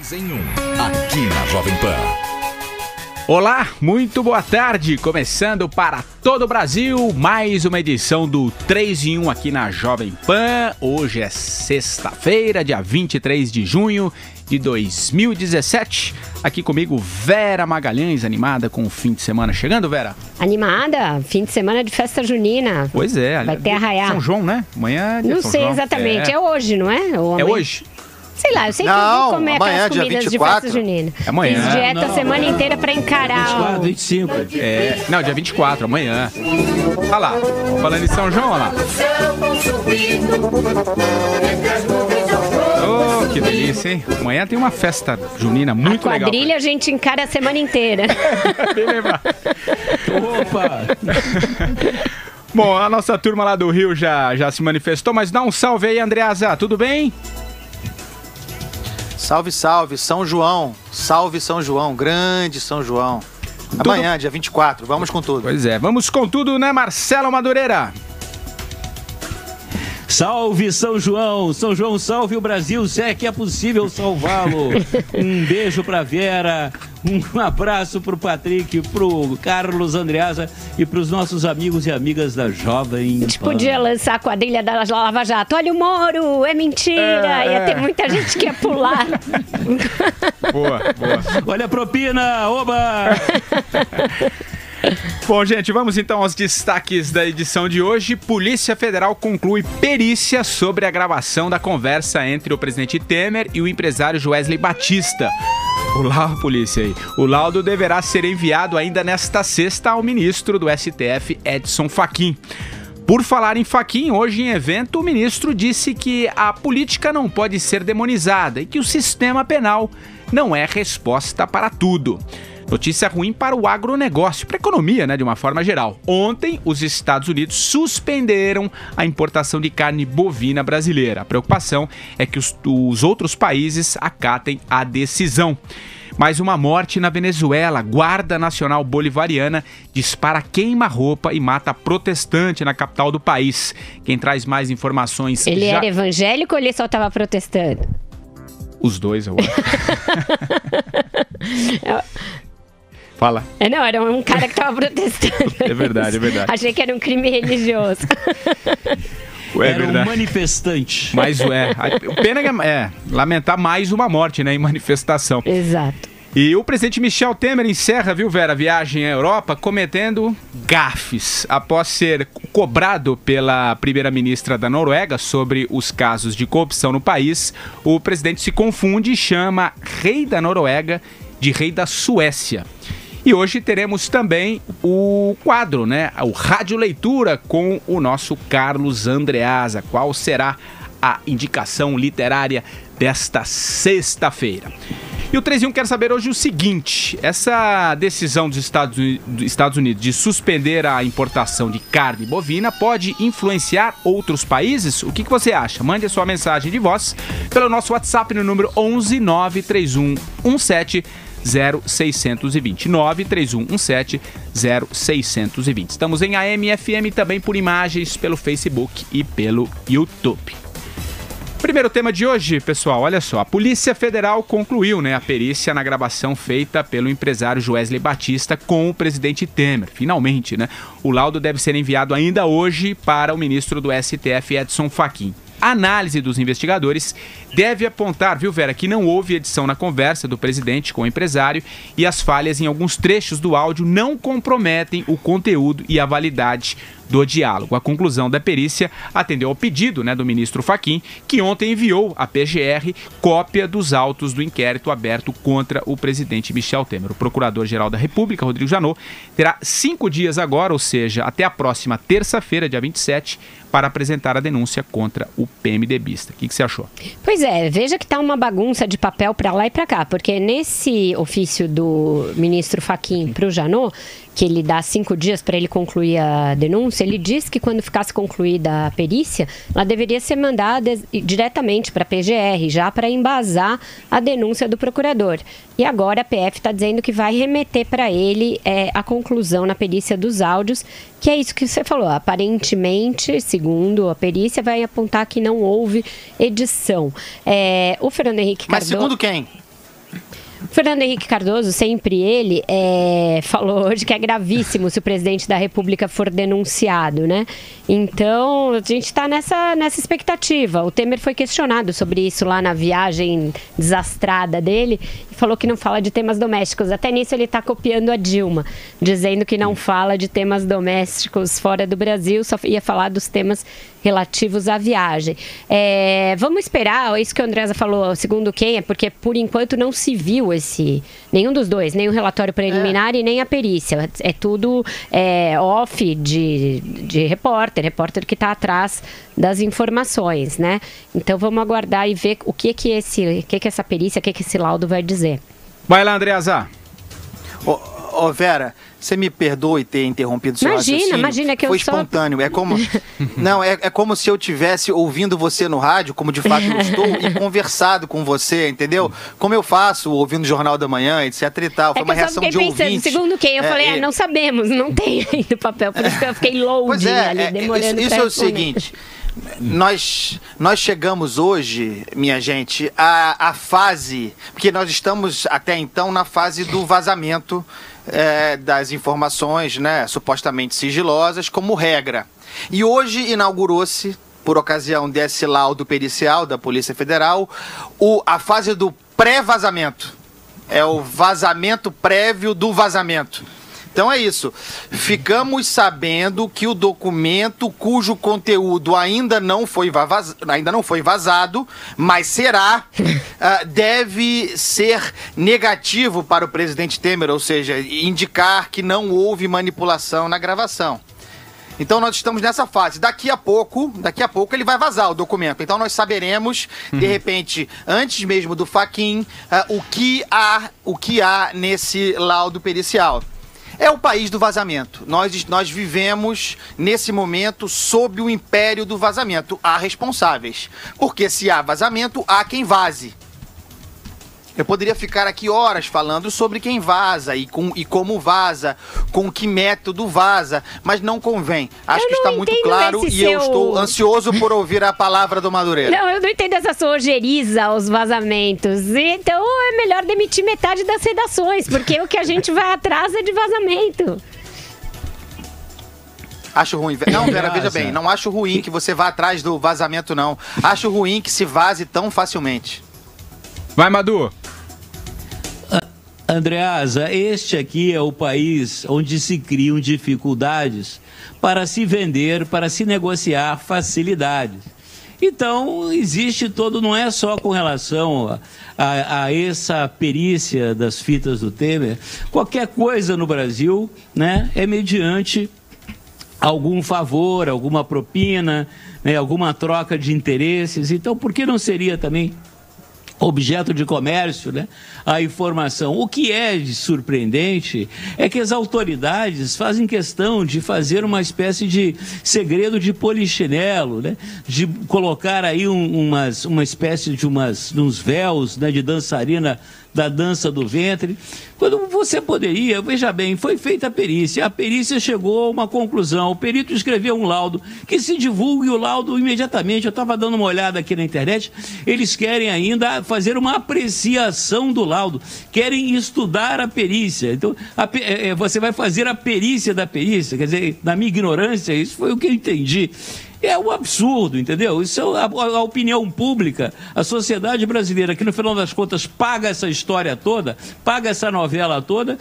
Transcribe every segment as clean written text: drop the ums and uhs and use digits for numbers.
3 em 1, aqui na Jovem Pan. Olá, muito boa tarde, começando para todo o Brasil, mais uma edição do 3 em 1 aqui na Jovem Pan. Hoje é sexta-feira, dia 23 de junho de 2017. Aqui comigo, Vera Magalhães, animada com o fim de semana chegando, Vera? Animada, fim de semana de festa junina. Pois é. Vai ter arraiá. São João, né? Amanhã é dia Não São sei João. exatamente, é hoje, não é? É hoje? Sei lá, eu sei que eu vou comer aquelas comidas de festa junina. É amanhã. Fiz dieta a semana inteira pra encarar 24, 25. Não, dia 24, amanhã. Olha lá, falando em São João, olha lá. Oh, que delícia, hein? Amanhã tem uma festa junina muito legal. A quadrilha a gente encara a semana inteira. Bem lembrado. Opa! Bom, a nossa turma lá do Rio já se manifestou, mas dá um salve aí, Andreasa, tudo bem? Salve, salve, São João. Salve, São João. Grande São João. Amanhã, dia 24. Vamos com tudo. Pois é, vamos com tudo, né, Marcelo Madureira? Salve São João! São João, salve o Brasil, se é que é possível salvá-lo. Um beijo pra Vera, um abraço pro Patrick, pro Carlos Andreasa e pros nossos amigos e amigas da Jovem Pan. A gente podia lançar a quadrilha da Lava Jato. Olha o Moro, é mentira. Ia ter muita gente que ia pular. Boa. Olha a propina, oba! Bom, gente, vamos então aos destaques da edição de hoje. Polícia Federal conclui perícia sobre a gravação da conversa entre o presidente Temer e o empresário Joesley Batista. O laudo deverá ser enviado ainda nesta sexta ao ministro do STF, Edson Fachin. Por falar em Fachin, hoje em evento, o ministro disse que a política não pode ser demonizada e que o sistema penal não é resposta para tudo. Notícia ruim para o agronegócio, para a economia, né, de uma forma geral. Ontem, os Estados Unidos suspenderam a importação de carne bovina brasileira. A preocupação é que os outros países acatem a decisão. Mais uma morte na Venezuela. Guarda Nacional Bolivariana dispara queima-roupa e mata protestante na capital do país. Quem traz mais informações... Ele era evangélico ou ele só estava protestando? Os dois, eu acho. Fala. Não, era um cara que tava protestando. É verdade. Achei que era um crime religioso. Era um manifestante. Mas o pena é lamentar mais uma morte, né, em manifestação. Exato. E o presidente Michel Temer encerra, viu, Vera, a viagem à Europa cometendo gafes. Após ser cobrado pela primeira-ministra da Noruega sobre os casos de corrupção no país, o presidente se confunde e chama rei da Noruega de rei da Suécia. E hoje teremos também o quadro, né? O Rádio Leitura com o nosso Carlos Andreasa. Qual será a indicação literária desta sexta-feira? E o 3 em 1 quer saber hoje o seguinte: essa decisão dos Estados Unidos de suspender a importação de carne bovina pode influenciar outros países? O que você acha? Mande a sua mensagem de voz pelo nosso WhatsApp no número 11 93117 0620 93117 0620. Estamos em AM, FM, também por imagens pelo Facebook e pelo YouTube. Primeiro tema de hoje, pessoal, olha só. A Polícia Federal concluiu, a perícia na gravação feita pelo empresário Joesley Batista com o presidente Temer. Finalmente, O laudo deve ser enviado ainda hoje para o ministro do STF, Edson Fachin. A análise dos investigadores deve apontar, viu, Vera, que não houve edição na conversa do presidente com o empresário e as falhas em alguns trechos do áudio não comprometem o conteúdo e a validade do diálogo. A conclusão da perícia atendeu ao pedido do ministro Fachin, que ontem enviou à PGR cópia dos autos do inquérito aberto contra o presidente Michel Temer. O procurador-geral da República, Rodrigo Janot, terá 5 dias agora, ou seja, até a próxima terça-feira, dia 27, para apresentar a denúncia contra o PMDBista. O que você achou? Pois é, veja que tá uma bagunça de papel para lá e para cá, porque nesse ofício do ministro Fachin para o Janot, que ele dá 5 dias para ele concluir a denúncia, ele diz que quando ficasse concluída a perícia, ela deveria ser mandada diretamente para a PGR, já para embasar a denúncia do procurador. E agora a PF está dizendo que vai remeter para ele a conclusão na perícia dos áudios, que é isso que você falou. Aparentemente, segundo a perícia, vai apontar que não houve edição. O Fernando Henrique Cardoso... Mas segundo quem? O Fernando Henrique Cardoso, sempre ele, falou hoje que é gravíssimo se o presidente da República for denunciado, né? Então, a gente está nessa expectativa. O Temer foi questionado sobre isso lá na viagem desastrada dele e falou que não fala de temas domésticos. Até nisso ele está copiando a Dilma, dizendo que não fala de temas domésticos fora do Brasil, só ia falar dos temas relativos à viagem. Vamos esperar, isso que o Andresa falou, segundo quem, é porque por enquanto não se viu nenhum dos dois, nem o relatório preliminar e nem a perícia. É tudo off de repórter que está atrás das informações, né? Então vamos aguardar e ver o que essa perícia, o que esse laudo vai dizer. Vai lá, Andreasa. Ô, Vera, você me perdoe ter interrompido seu raciocínio. Imagina que foi espontâneo. É como não, é como se eu estivesse ouvindo você no rádio, como de fato eu estou, e conversado com você, entendeu? Como eu faço ouvindo o Jornal da Manhã, etc e tal. Foi uma reação de ouvinte. Segundo quem? Eu falei, não sabemos, não tem ainda o papel, por isso que eu fiquei loading ali, demorando. Isso é o seguinte. Nós chegamos hoje, minha gente, à fase, porque nós estamos até então na fase do vazamento das informações, né, supostamente sigilosas, como regra. E hoje inaugurou-se, por ocasião desse laudo pericial da Polícia Federal, a fase do pré-vazamento. É o vazamento prévio do vazamento. Então é isso. Ficamos sabendo que o documento cujo conteúdo ainda não foi vazado, mas será, deve ser negativo para o presidente Temer, ou seja, indicar que não houve manipulação na gravação. Então nós estamos nessa fase. Daqui a pouco ele vai vazar o documento. Então nós saberemos, de repente, antes mesmo do Fachin, o que há nesse laudo pericial. É o país do vazamento. Nós vivemos, nesse momento, sob o império do vazamento. Há responsáveis. Porque se há vazamento, há quem vaze. Eu poderia ficar aqui horas falando sobre quem vaza e como vaza, com que método vaza, mas não convém. Acho que está muito claro e eu estou ansioso por ouvir a palavra do Madureira. Não, eu não entendo essa sua ojeriza aos vazamentos. Então é melhor demitir metade das redações, porque o que a gente vai atrás é de vazamento. Acho ruim. Não, Vera, veja bem, não acho ruim que você vá atrás do vazamento, não. Acho ruim que se vaze tão facilmente. Vai, Madu. Andreasa, este aqui é o país onde se criam dificuldades para se vender, para se negociar facilidades. Então, existe não é só com relação a essa perícia das fitas do Temer, qualquer coisa no Brasil, né, é mediante algum favor, alguma propina, né, alguma troca de interesses. Então, por que não seria também objeto de comércio, né, a informação? O que é surpreendente é que as autoridades fazem questão de fazer uma espécie de segredo de polichinelo, né, de colocar aí uma espécie de uns véus, né, de dançarina da dança do ventre, quando você poderia, veja bem, foi feita a perícia chegou a uma conclusão, o perito escreveu um laudo, que se divulgue o laudo imediatamente. Eu estava dando uma olhada aqui na internet, eles querem ainda fazer uma apreciação do laudo, querem estudar a perícia. Então, você vai fazer a perícia da perícia, quer dizer, na minha ignorância, isso foi o que eu entendi. É um absurdo, entendeu? Isso é a opinião pública, a sociedade brasileira, que no final das contas paga essa história toda, paga essa novela toda,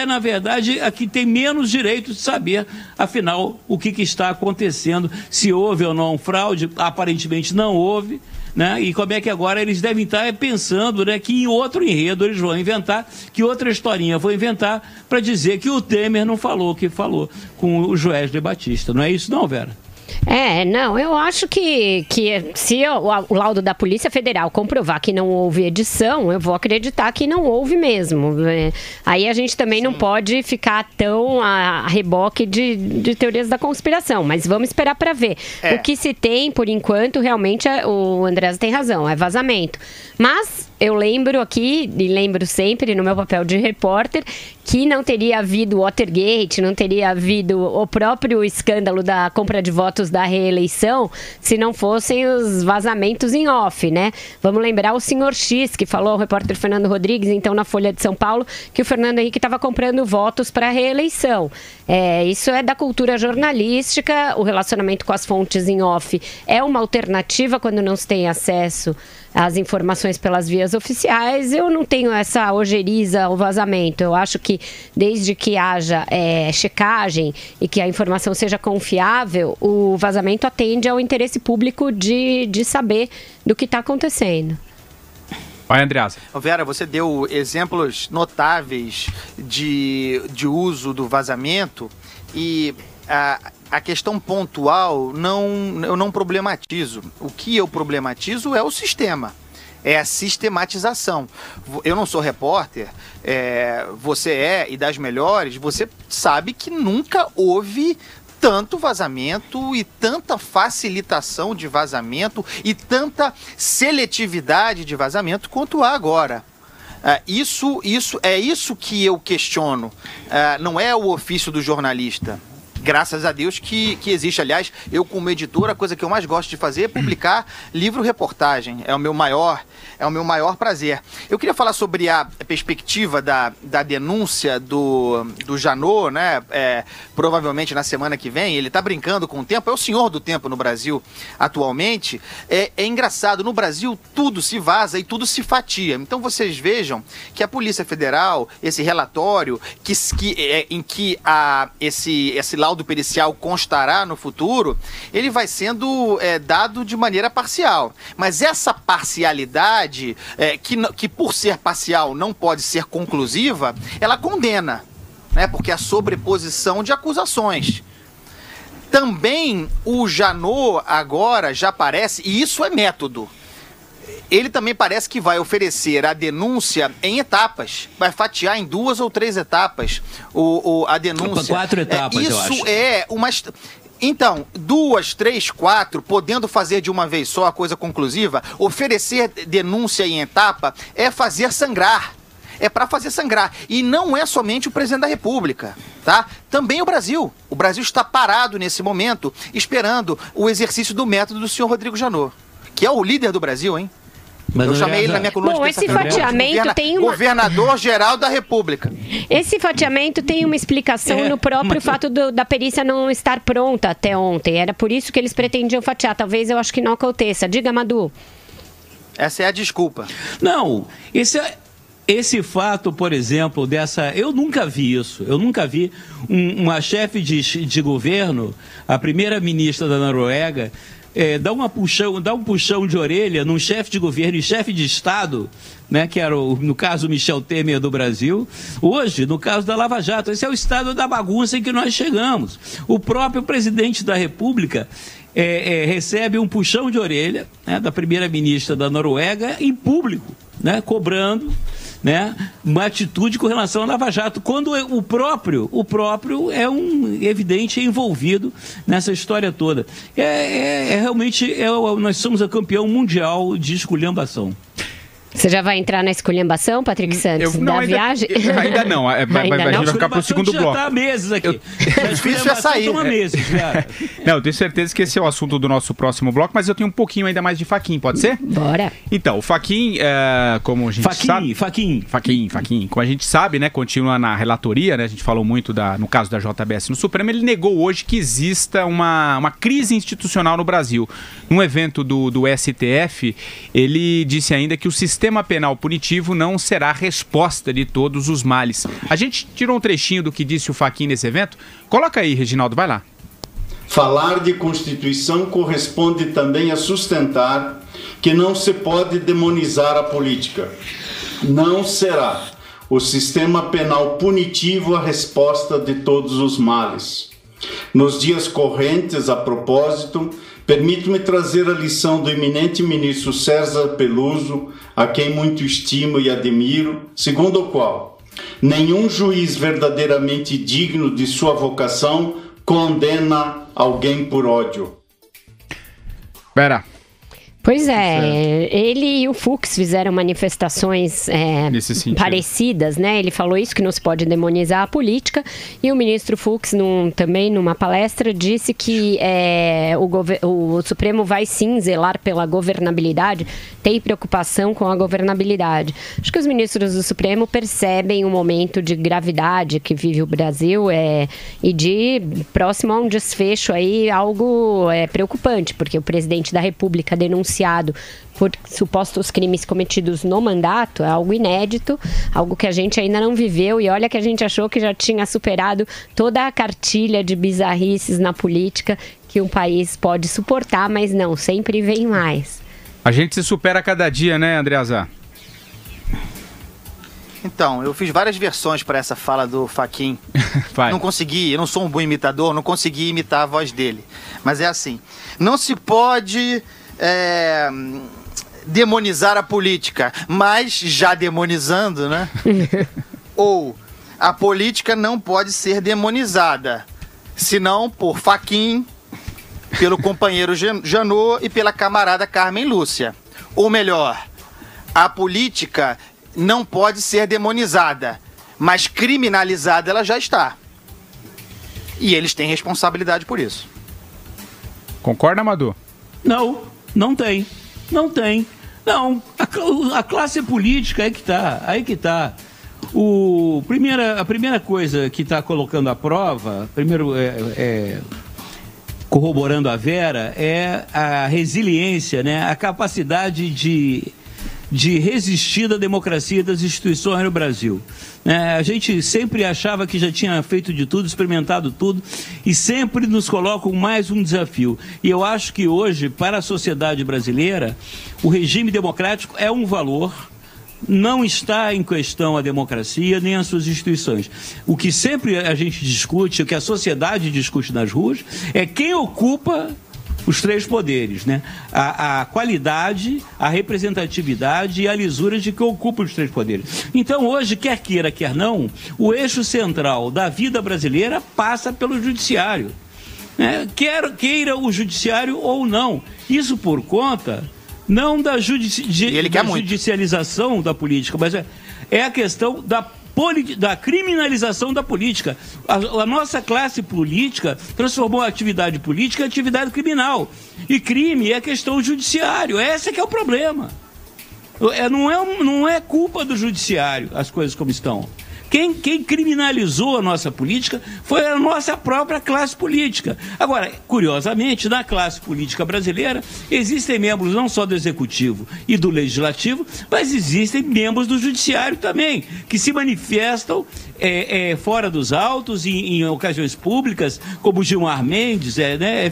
na verdade, a que tem menos direito de saber, afinal, o que está acontecendo, se houve ou não fraude. Aparentemente não houve, né? E como é que agora eles devem estar pensando, né, que em outro enredo eles vão inventar, que outra historinha vão inventar para dizer que o Temer não falou o que falou com o Joesley Batista. Não é isso não, Vera? Não, eu acho que se o laudo da Polícia Federal comprovar que não houve edição, eu vou acreditar que não houve mesmo. Aí a gente também não pode ficar tão a reboque de teorias da conspiração, mas vamos esperar para ver. O que se tem, por enquanto, realmente, o Andrés tem razão, é vazamento. Mas eu lembro aqui, e lembro sempre no meu papel de repórter, que não teria havido Watergate, não teria havido o próprio escândalo da compra de votos da reeleição, se não fossem os vazamentos em off, né? Vamos lembrar o senhor X, que falou ao repórter Fernando Rodrigues, então na Folha de São Paulo, que o Fernando Henrique estava comprando votos para a reeleição. Isso é da cultura jornalística, o relacionamento com as fontes em off é uma alternativa quando não se tem acesso às informações pelas vias oficiais. Eu não tenho essa ojeriza ao vazamento. Eu acho que desde que haja checagem e que a informação seja confiável, o vazamento atende ao interesse público de saber do que está acontecendo. Vai, Andreasa. Vera, você deu exemplos notáveis de uso do vazamento e a questão pontual eu não problematizo. O que eu problematizo é o sistema, é a sistematização. Eu não sou repórter, você e das melhores, você sabe que nunca houve tanto vazamento e tanta facilitação de vazamento e tanta seletividade de vazamento quanto há agora. Isso que eu questiono. Não é o ofício do jornalista. Graças a Deus que existe. Aliás, eu como editor, a coisa que eu mais gosto de fazer é publicar livro-reportagem. É o meu maior prazer. Eu queria falar sobre a perspectiva da denúncia do Janot, né? Provavelmente na semana que vem. Ele está brincando com o tempo, é o senhor do tempo no Brasil atualmente. É engraçado, no Brasil tudo se vaza e tudo se fatia. Então vocês vejam que a Polícia Federal, esse relatório em que esse laudo pericial constará no futuro, ele vai sendo dado de maneira parcial. Mas essa parcialidade, que por ser parcial não pode ser conclusiva, ela condena, né? Porque é a sobreposição de acusações. Também o Janot agora já parece, e isso é método, ele também parece que vai oferecer a denúncia em etapas. Vai fatiar em 2 ou 3 etapas a denúncia. 4 etapas, eu acho. Isso é uma... Então, 2, 3, 4, podendo fazer de uma vez só a coisa conclusiva, oferecer denúncia em etapa é fazer sangrar. É para fazer sangrar. E não é somente o presidente da República, tá? Também o Brasil. O Brasil está parado nesse momento, esperando o exercício do método do senhor Rodrigo Janot, que é o líder do Brasil, hein? Mas eu chamei ele na minha coluna. Bom, esse fatiamento tem uma... Governador-geral da República. Esse fatiamento tem uma explicação no próprio fato da perícia não estar pronta até ontem. Era por isso que eles pretendiam fatiar. Talvez eu acho que não aconteça. Diga, Madu. Essa é a desculpa. Não, esse fato, por exemplo, eu nunca vi isso. Eu nunca vi uma chefe de governo, a primeira-ministra da Noruega, dá um puxão de orelha num chefe de governo e chefe de Estado, né, que era, no caso, o Michel Temer do Brasil. Hoje, no caso da Lava Jato, esse é o estado da bagunça em que nós chegamos. O próprio presidente da República recebe um puxão de orelha, né, da primeira-ministra da Noruega em público, né, cobrando, né, uma atitude com relação à Lava Jato, quando o próprio é evidente envolvido nessa história toda. Realmente, nós somos a campeão mundial de esculhambação. Você já vai entrar na esculhambação, Patrick Santos, viagem? Ainda não. A gente vai ficar para o segundo bloco. Já está há meses aqui. Difícil é sair. Meses, cara. Não, eu tenho certeza que esse é o assunto do nosso próximo bloco, mas eu tenho um pouquinho ainda mais de Fachin, pode ser? Bora. Então, o Fachin, como a gente sabe... Fachin. Como a gente sabe, né, continua na relatoria, né, a gente falou muito no caso da JBS no Supremo, ele negou hoje que exista uma crise institucional no Brasil. Num evento do STF, ele disse ainda que o sistema penal punitivo não será a resposta de todos os males. A gente tirou um trechinho do que disse o Fachin nesse evento. Coloca aí, Reginaldo, vai lá. Falar de Constituição corresponde também a sustentar que não se pode demonizar a política. Não será o sistema penal punitivo a resposta de todos os males. Nos dias correntes, a propósito, permito-me trazer a lição do eminente ministro César Peluso, a quem muito estimo e admiro, segundo o qual nenhum juiz verdadeiramente digno de sua vocação condena alguém por ódio. Pera. Pois é, ele e o Fux fizeram manifestações parecidas, né? Ele falou isso, que não se pode demonizar a política, e o ministro Fux, também numa palestra, disse que o Supremo vai sim zelar pela governabilidade, tem preocupação com a governabilidade. Acho que os ministros do Supremo percebem o momento de gravidade que vive o Brasil e de próximo a um desfecho aí, algo preocupante, porque o presidente da República denunciado por supostos crimes cometidos no mandato é algo inédito, algo que a gente ainda não viveu, e olha que a gente achou que já tinha superado toda a cartilha de bizarrices na política que um país pode suportar, mas não, sempre vem mais. A gente se supera a cada dia, né, Andreasa? Então, eu fiz várias versões para essa fala do Fachin. Não consegui, eu não sou um bom imitador, não consegui imitar a voz dele. Mas é assim, não se pode demonizar a política, mas já demonizando, né? Ou a política não pode ser demonizada, senão por Fachin, pelo companheiro Janot e pela camarada Carmen Lúcia. Ou melhor, a política não pode ser demonizada, mas criminalizada ela já está. E eles têm responsabilidade por isso. Concorda, Madu? Não tem. Não, a classe política aí que tá. A primeira coisa que está colocando à prova, corroborando a Vera, é a resiliência, né? A capacidade de resistir da democracia e das instituições no Brasil. A gente sempre achava que já tinha feito de tudo, experimentado tudo, e sempre nos colocam mais um desafio. E eu acho que hoje, para a sociedade brasileira, o regime democrático é um valor, não está em questão a democracia nem as suas instituições. O que sempre a gente discute, o que a sociedade discute nas ruas, é quem ocupa os três poderes, né? A qualidade, a representatividade e a lisura de que ocupa os três poderes. Então, hoje, quer queira, quer não, o eixo central da vida brasileira passa pelo judiciário. Queira o judiciário ou não. Isso por conta, não da judicialização da política, mas é a questão da criminalização da política. A nossa classe política transformou a atividade política em atividade criminal. E crime é questão judiciário. Esse que é o problema. Não é culpa do judiciário as coisas como estão. Quem criminalizou a nossa política foi a nossa própria classe política. Agora, curiosamente, na classe política brasileira, existem membros não só do Executivo e do Legislativo, mas existem membros do Judiciário também, que se manifestam fora dos autos, em ocasiões públicas, como Gilmar Mendes,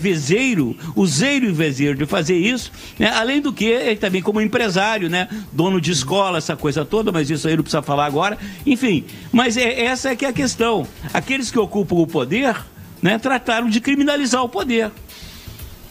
vezeiro, useiro e vezeiro de fazer isso, né? Além do que, também como empresário, né? Dono de escola, essa coisa toda, mas isso aí não precisa falar agora. Enfim, mas essa é que é a questão. Aqueles que ocupam o poder, né, trataram de criminalizar o poder.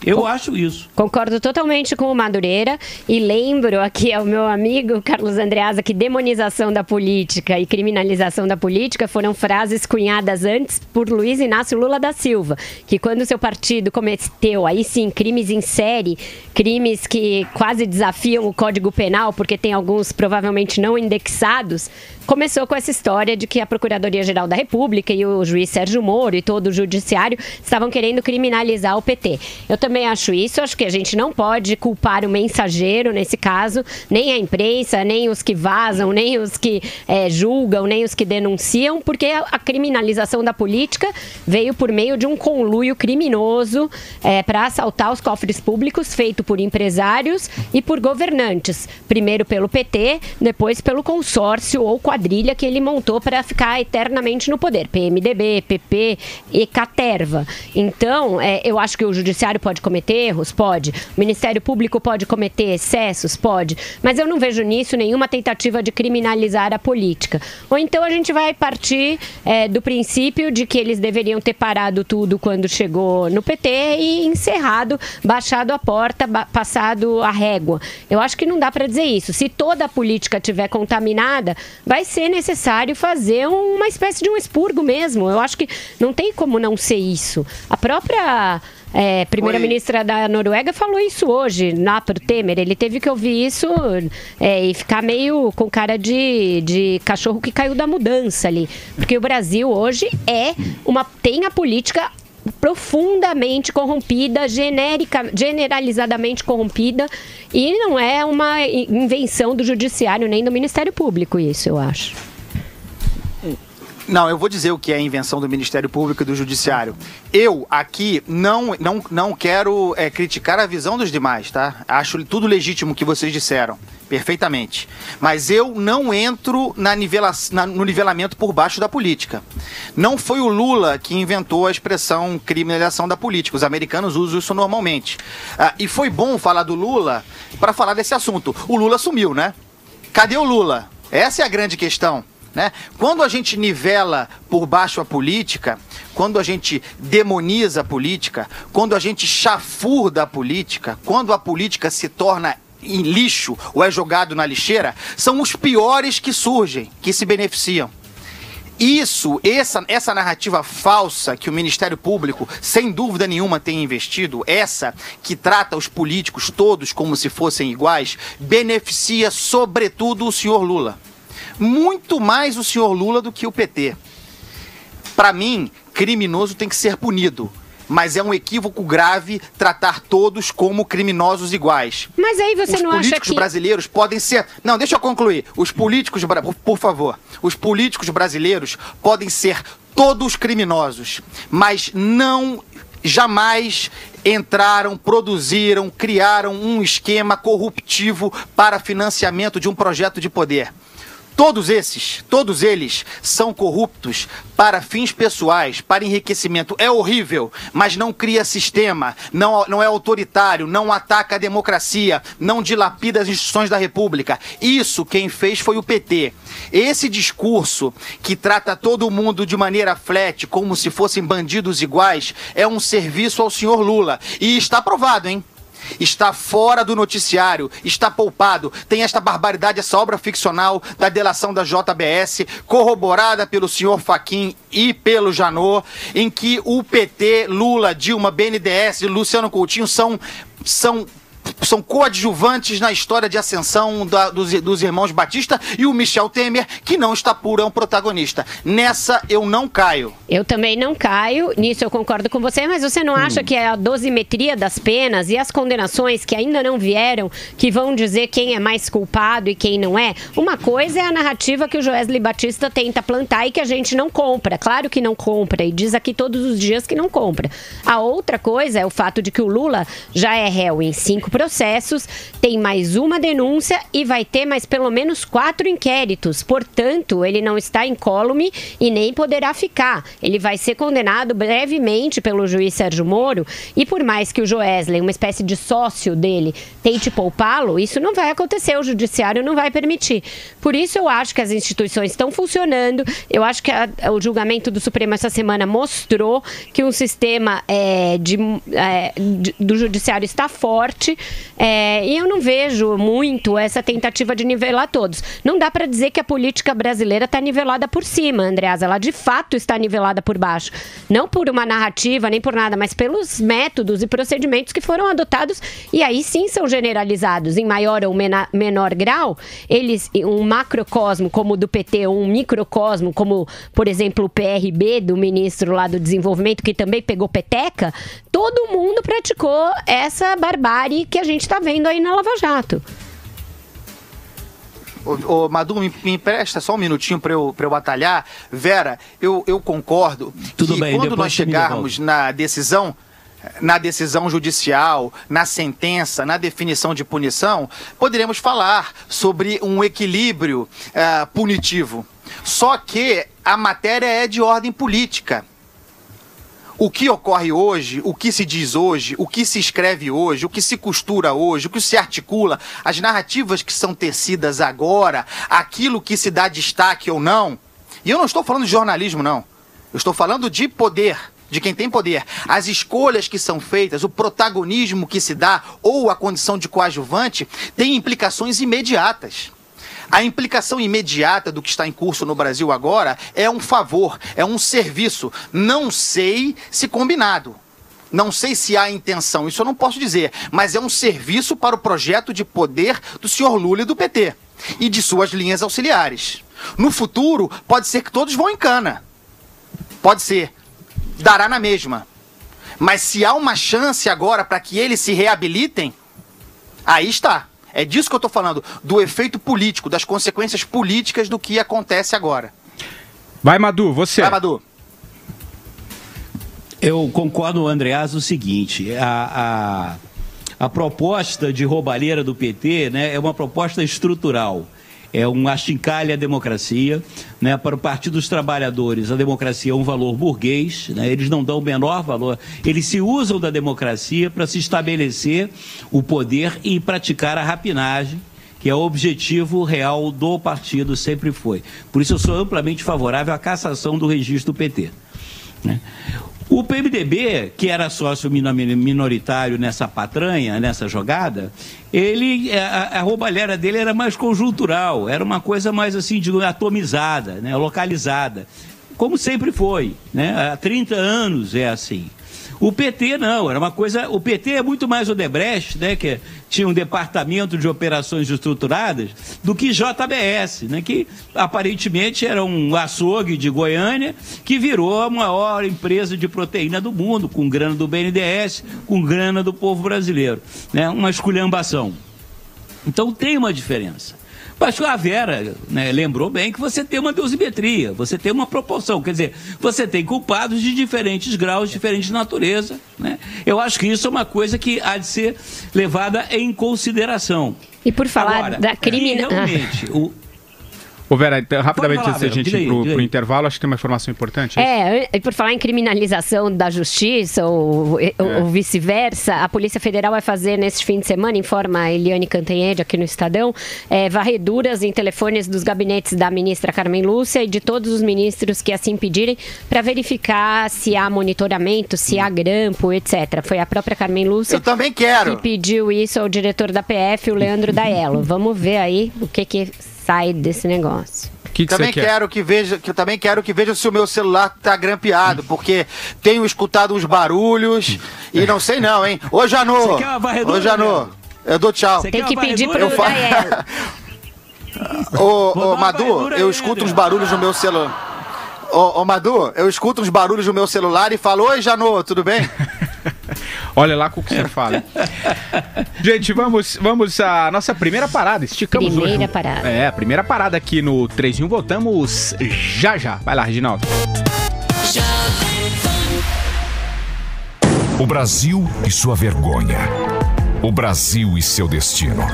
Eu acho isso. Concordo totalmente com o Madureira e lembro aqui ao meu amigo Carlos Andreasa que demonização da política e criminalização da política foram frases cunhadas antes por Luiz Inácio Lula da Silva, que quando seu partido cometeu, aí sim, crimes em série, crimes que quase desafiam o Código Penal, porque tem alguns provavelmente não indexados, começou com essa história de que a Procuradoria-Geral da República e o juiz Sérgio Moro e todo o judiciário estavam querendo criminalizar o PT. Eu também acho isso, acho que a gente não pode culpar o mensageiro nesse caso, nem a imprensa, nem os que vazam, nem os que julgam, nem os que denunciam, porque a criminalização da política veio por meio de um conluio criminoso para assaltar os cofres públicos, feito por empresários e por governantes. Primeiro pelo PT, depois pelo consórcio ou quadrilha que ele montou para ficar eternamente no poder. PMDB, PP e Caterva. Então, eu acho que o judiciário pode cometer erros? Pode. O Ministério Público pode cometer excessos? Pode. Mas eu não vejo nisso nenhuma tentativa de criminalizar a política. Ou então a gente vai partir do princípio de que eles deveriam ter parado tudo quando chegou no PT e encerrado, baixado a porta, passado a régua. Eu acho que não dá para dizer isso. Se toda a política estiver contaminada, vai ser necessário fazer uma espécie de um expurgo mesmo. Eu acho que não tem como não ser isso. A própria primeira-ministra da Noruega falou isso hoje, lá pro Temer. Ele teve que ouvir isso e ficar meio com cara de cachorro que caiu da mudança ali. Porque o Brasil hoje tem a política profundamente corrompida, generalizadamente corrompida, e não é uma invenção do Judiciário nem do Ministério Público isso, eu acho. Não, eu vou dizer o que é a invenção do Ministério Público e do Judiciário. Eu aqui não quero criticar a visão dos demais, tá? Acho tudo legítimo que vocês disseram, perfeitamente. Mas eu não entro no nivelamento por baixo da política. Não foi o Lula que inventou a expressão criminalização da política. Os americanos usam isso normalmente. E foi bom falar do Lula para falar desse assunto. O Lula sumiu, né? Cadê o Lula? Essa é a grande questão. Né? Quando a gente nivela por baixo a política, quando a gente demoniza a política, quando a gente chafurda a política, quando a política se torna em lixo ou é jogado na lixeira, são os piores que surgem, que se beneficiam. Essa narrativa falsa que o Ministério Público, sem dúvida nenhuma, tem investido, essa que trata os políticos todos como se fossem iguais, beneficia sobretudo o senhor Lula. Muito mais o senhor Lula do que o PT. Para mim, criminoso tem que ser punido. Mas é um equívoco grave tratar todos como criminosos iguais. Mas aí você não acha que... Os políticos brasileiros podem ser... Não, deixa eu concluir. Os políticos... Por favor. Os políticos brasileiros podem ser todos criminosos. Mas não... Jamais entraram, produziram, criaram um esquema corruptivo para financiamento de um projeto de poder. Todos eles são corruptos para fins pessoais, para enriquecimento. É horrível, mas não cria sistema, não é autoritário, não ataca a democracia, não dilapida as instituições da República. Isso quem fez foi o PT. Esse discurso que trata todo mundo de maneira flat, como se fossem bandidos iguais, é um serviço ao senhor Lula. E está provado, hein? Está fora do noticiário, está poupado. Tem esta barbaridade, essa obra ficcional da delação da JBS, corroborada pelo senhor Fachin e pelo Janot, em que o PT, Lula, Dilma, BNDES e Luciano Coutinho são coadjuvantes na história de ascensão dos irmãos Batista, e o Michel Temer, que não está puro, é um protagonista. Nessa eu não caio. Eu também não caio, nisso eu concordo com você, mas você não acha que é a dosimetria das penas e as condenações que ainda não vieram, que vão dizer quem é mais culpado e quem não é? Uma coisa é a narrativa que o Joesley Batista tenta plantar e que a gente não compra. Claro que não compra, e diz aqui todos os dias que não compra. A outra coisa é o fato de que o Lula já é réu em 5 processos, tem mais uma denúncia e vai ter mais pelo menos 4 inquéritos. Portanto, ele não está incólume e nem poderá ficar. Ele vai ser condenado brevemente pelo juiz Sérgio Moro, e por mais que o Joesley, uma espécie de sócio dele, tente poupá-lo, isso não vai acontecer, o judiciário não vai permitir. Por isso eu acho que as instituições estão funcionando, eu acho que o julgamento do Supremo essa semana mostrou que um sistema do judiciário está forte, e eu não vejo muito essa tentativa de nivelar todos. Não dá para dizer que a política brasileira está nivelada por cima, Andreasa, ela de fato está nivelada por baixo. Não por uma narrativa, nem por nada, mas pelos métodos e procedimentos que foram adotados, e aí sim são generalizados em maior ou menor grau. Eles, um macrocosmo como o do PT, ou um microcosmo como, por exemplo, o PRB do ministro lá do Desenvolvimento, que também pegou peteca, todo mundo praticou essa barbárie que a gente está vendo aí na Lava Jato. Ô, Madu, me empresta só um minutinho para eu batalhar. Vera, eu concordo Tudo que bem, quando nós chegarmos na decisão judicial, na sentença, na definição de punição, poderemos falar sobre um equilíbrio punitivo. Só que a matéria é de ordem política. O que ocorre hoje, o que se diz hoje, o que se escreve hoje, o que se costura hoje, o que se articula, as narrativas que são tecidas agora, aquilo que se dá destaque ou não. E eu não estou falando de jornalismo, não. Eu estou falando de poder, de quem tem poder. As escolhas que são feitas, o protagonismo que se dá ou a condição de coadjuvante tem implicações imediatas. A implicação imediata do que está em curso no Brasil agora é um favor, é um serviço. Não sei se combinado. Não sei se há intenção, isso eu não posso dizer, mas é um serviço para o projeto de poder do senhor Lula e do PT e de suas linhas auxiliares. No futuro, pode ser que todos vão em cana. Pode ser. Dará na mesma. Mas se há uma chance agora para que eles se reabilitem, aí está. É disso que eu estou falando, do efeito político, das consequências políticas do que acontece agora. Vai, Madu, você. Vai, Madu. Eu concordo com o Andreas o seguinte, a proposta de roubalheira do PT, né, é uma proposta estrutural. É um achincalhe à democracia, né? Para o Partido dos Trabalhadores, a democracia é um valor burguês, né? Eles não dão o menor valor, eles se usam da democracia para se estabelecer o poder e praticar a rapinagem, que é o objetivo real do partido, sempre foi. Por isso eu sou amplamente favorável à cassação do registro do PT, né? O PMDB, que era sócio minoritário nessa patranha, nessa jogada, a roubalheira dele era mais conjuntural, era uma coisa mais assim, atomizada, né, localizada, como sempre foi, né, há 30 anos é assim. O PT não, era uma coisa... O PT é muito mais Odebrecht, né, que tinha um departamento de operações estruturadas, do que JBS, né, que aparentemente era um açougue de Goiânia, que virou a maior empresa de proteína do mundo, com grana do BNDES, com grana do povo brasileiro, né, uma esculhambação. Então tem uma diferença. Mas a Vera, né, lembrou bem que você tem uma dosimetria, você tem uma proporção, quer dizer, você tem culpados de diferentes graus, diferentes natureza, né? Eu acho que isso é uma coisa que há de ser levada em consideração. E por falar agora, da criminalidade... Realmente, Ô Vera, então, rapidamente, falar, antes da gente ir pro intervalo, acho que tem uma informação importante. E por falar em criminalização da justiça ou vice-versa, a Polícia Federal vai fazer neste fim de semana, informa a Eliane Cantanhede aqui no Estadão, varreduras em telefones dos gabinetes da ministra Carmen Lúcia e de todos os ministros que assim pedirem, para verificar se há monitoramento, se há grampo, etc. Foi a própria Carmen Lúcia Eu também quero. que pediu isso ao diretor da PF, o Leandro Daello. Vamos ver aí o que sai desse negócio. Também quero que veja se o meu celular tá grampeado, porque tenho escutado uns barulhos e não sei não, hein? Ô Janô, eu dou tchau. Tem que pedir pro Daello. Ô Madu, eu escuto uns barulhos no meu celular. Ô Madu, eu escuto uns barulhos no meu celular e falo, oi Janô, tudo bem? Olha lá com o que você fala. Gente, vamos à nossa primeira parada. Esticamos hoje. Primeira parada. A primeira parada aqui no 3 em 1. Voltamos já. Vai lá, Reginaldo. O Brasil e sua vergonha. O Brasil e seu destino.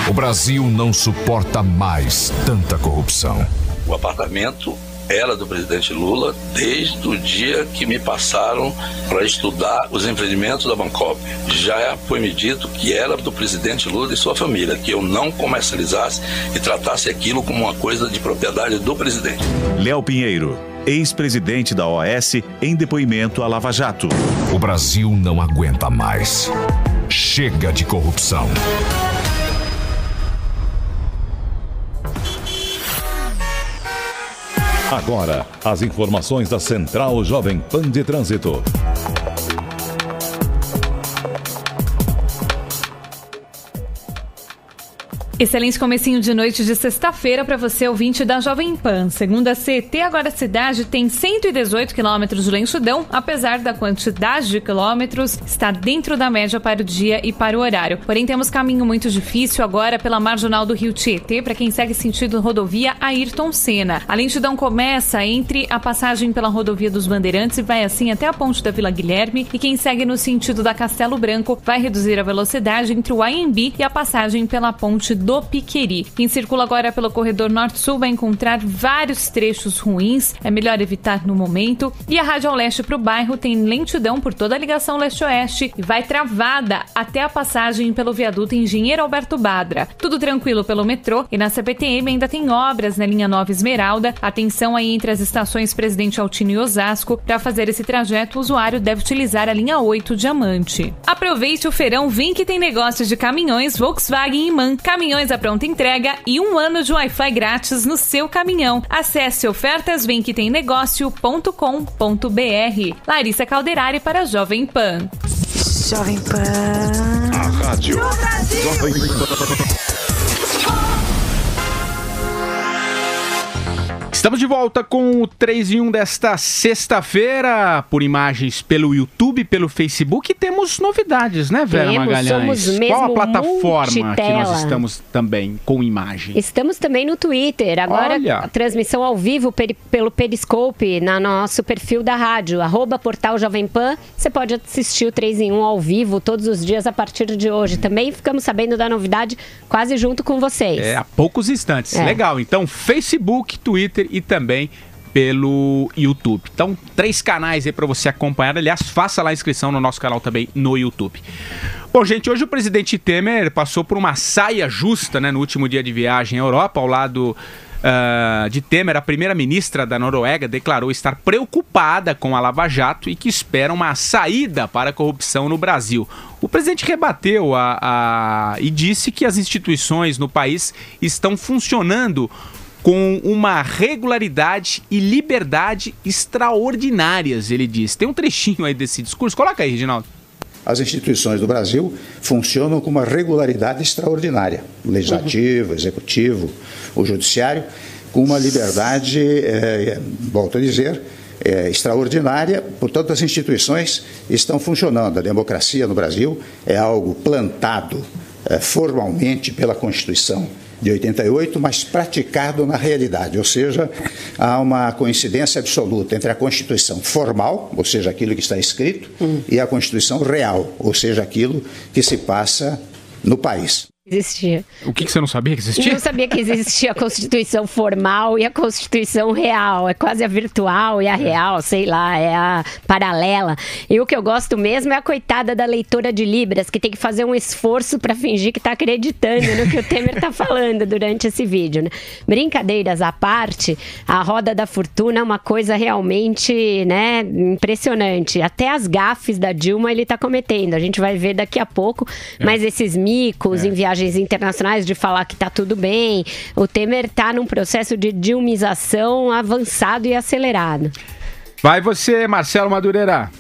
O Brasil não suporta mais tanta corrupção. O apartamento era do presidente Lula desde o dia que me passaram para estudar os empreendimentos da Bancop. Já foi me dito que era do presidente Lula e sua família, que eu não comercializasse e tratasse aquilo como uma coisa de propriedade do presidente. Léo Pinheiro, ex-presidente da OAS, em depoimento à Lava Jato. O Brasil não aguenta mais. Chega de corrupção. Agora, as informações da Central Jovem Pan de Trânsito. Excelente comecinho de noite de sexta-feira para você, ouvinte da Jovem Pan. Segundo a CET, agora a cidade tem 118 quilômetros de lentidão, apesar da quantidade de quilômetros estar dentro da média para o dia e para o horário. Porém, temos caminho muito difícil agora pela marginal do Rio Tietê, para quem segue sentido rodovia Ayrton Senna. A lentidão começa entre a passagem pela rodovia dos Bandeirantes e vai assim até a ponte da Vila Guilherme, e quem segue no sentido da Castelo Branco vai reduzir a velocidade entre o Anhembi e a passagem pela ponte do Piqueri. Quem circula agora pelo corredor norte-sul vai encontrar vários trechos ruins, é melhor evitar no momento. E a Radial Leste para o bairro tem lentidão por toda a ligação leste-oeste e vai travada até a passagem pelo viaduto Engenheiro Alberto Badra. Tudo tranquilo pelo metrô, e na CPTM ainda tem obras na linha Nova Esmeralda. Atenção aí entre as estações Presidente Altino e Osasco. Para fazer esse trajeto, o usuário deve utilizar a linha 8 Diamante. Aproveite o feirão, vem que tem negócio de caminhões Volkswagen e MAN. Caminhões condições à pronta entrega e 1 ano de Wi-Fi grátis no seu caminhão. Acesse ofertasvemquetemnegócio.com.br. Larissa Calderari para Jovem Pan. Jovem Pan. A rádio no Brasil. Jovem Pan. Estamos de volta com o 3 em 1 desta sexta-feira, por imagens pelo YouTube, pelo Facebook, e temos novidades, né, Vera Magalhães? Somos mesmo Qual a plataforma multitela. que nós estamos também com imagem? Estamos também no Twitter, agora a transmissão ao vivo pelo Periscope, no nosso perfil da rádio, @portal Jovem Pan. Você pode assistir o 3 em 1 ao vivo todos os dias a partir de hoje. Também ficamos sabendo da novidade quase junto com vocês. Há poucos instantes. Legal, então Facebook, Twitter e também pelo YouTube. Então, 3 canais aí para você acompanhar. Aliás, faça lá a inscrição no nosso canal também no YouTube. Bom, gente, hoje o presidente Temer passou por uma saia justa, né, no último dia de viagem à Europa. Ao lado de Temer, a primeira-ministra da Noruega declarou estar preocupada com a Lava Jato e que espera uma saída para a corrupção no Brasil. O presidente rebateu e disse que as instituições no país estão funcionando com uma regularidade e liberdade extraordinárias, ele disse. Tem um trechinho aí desse discurso. Coloca aí, Reginaldo. As instituições do Brasil funcionam com uma regularidade extraordinária. O Legislativo, o Executivo, o Judiciário, com uma liberdade, volto a dizer, extraordinária. Portanto, as instituições estão funcionando. A democracia no Brasil é algo plantado formalmente pela Constituição de 88, mas praticado na realidade, ou seja, há uma coincidência absoluta entre a Constituição formal, ou seja, aquilo que está escrito, e a Constituição real, ou seja, aquilo que se passa no país. Existia. O que você não sabia que existia? Eu não sabia que existia a Constituição formal e a Constituição real. É quase a virtual e a real, sei lá, é a paralela. E o que eu gosto mesmo é a coitada da leitora de Libras, que tem que fazer um esforço para fingir que está acreditando no que o Temer está falando durante esse vídeo, né? Brincadeiras à parte, a roda da fortuna é uma coisa realmente, né, impressionante. Até as gafes da Dilma ele está cometendo. A gente vai ver daqui a pouco, mas esses micos em viagens internacionais de falar que tá tudo bem. O Temer tá num processo de dilmização avançado e acelerado. Vai você, Marcelo Madureira.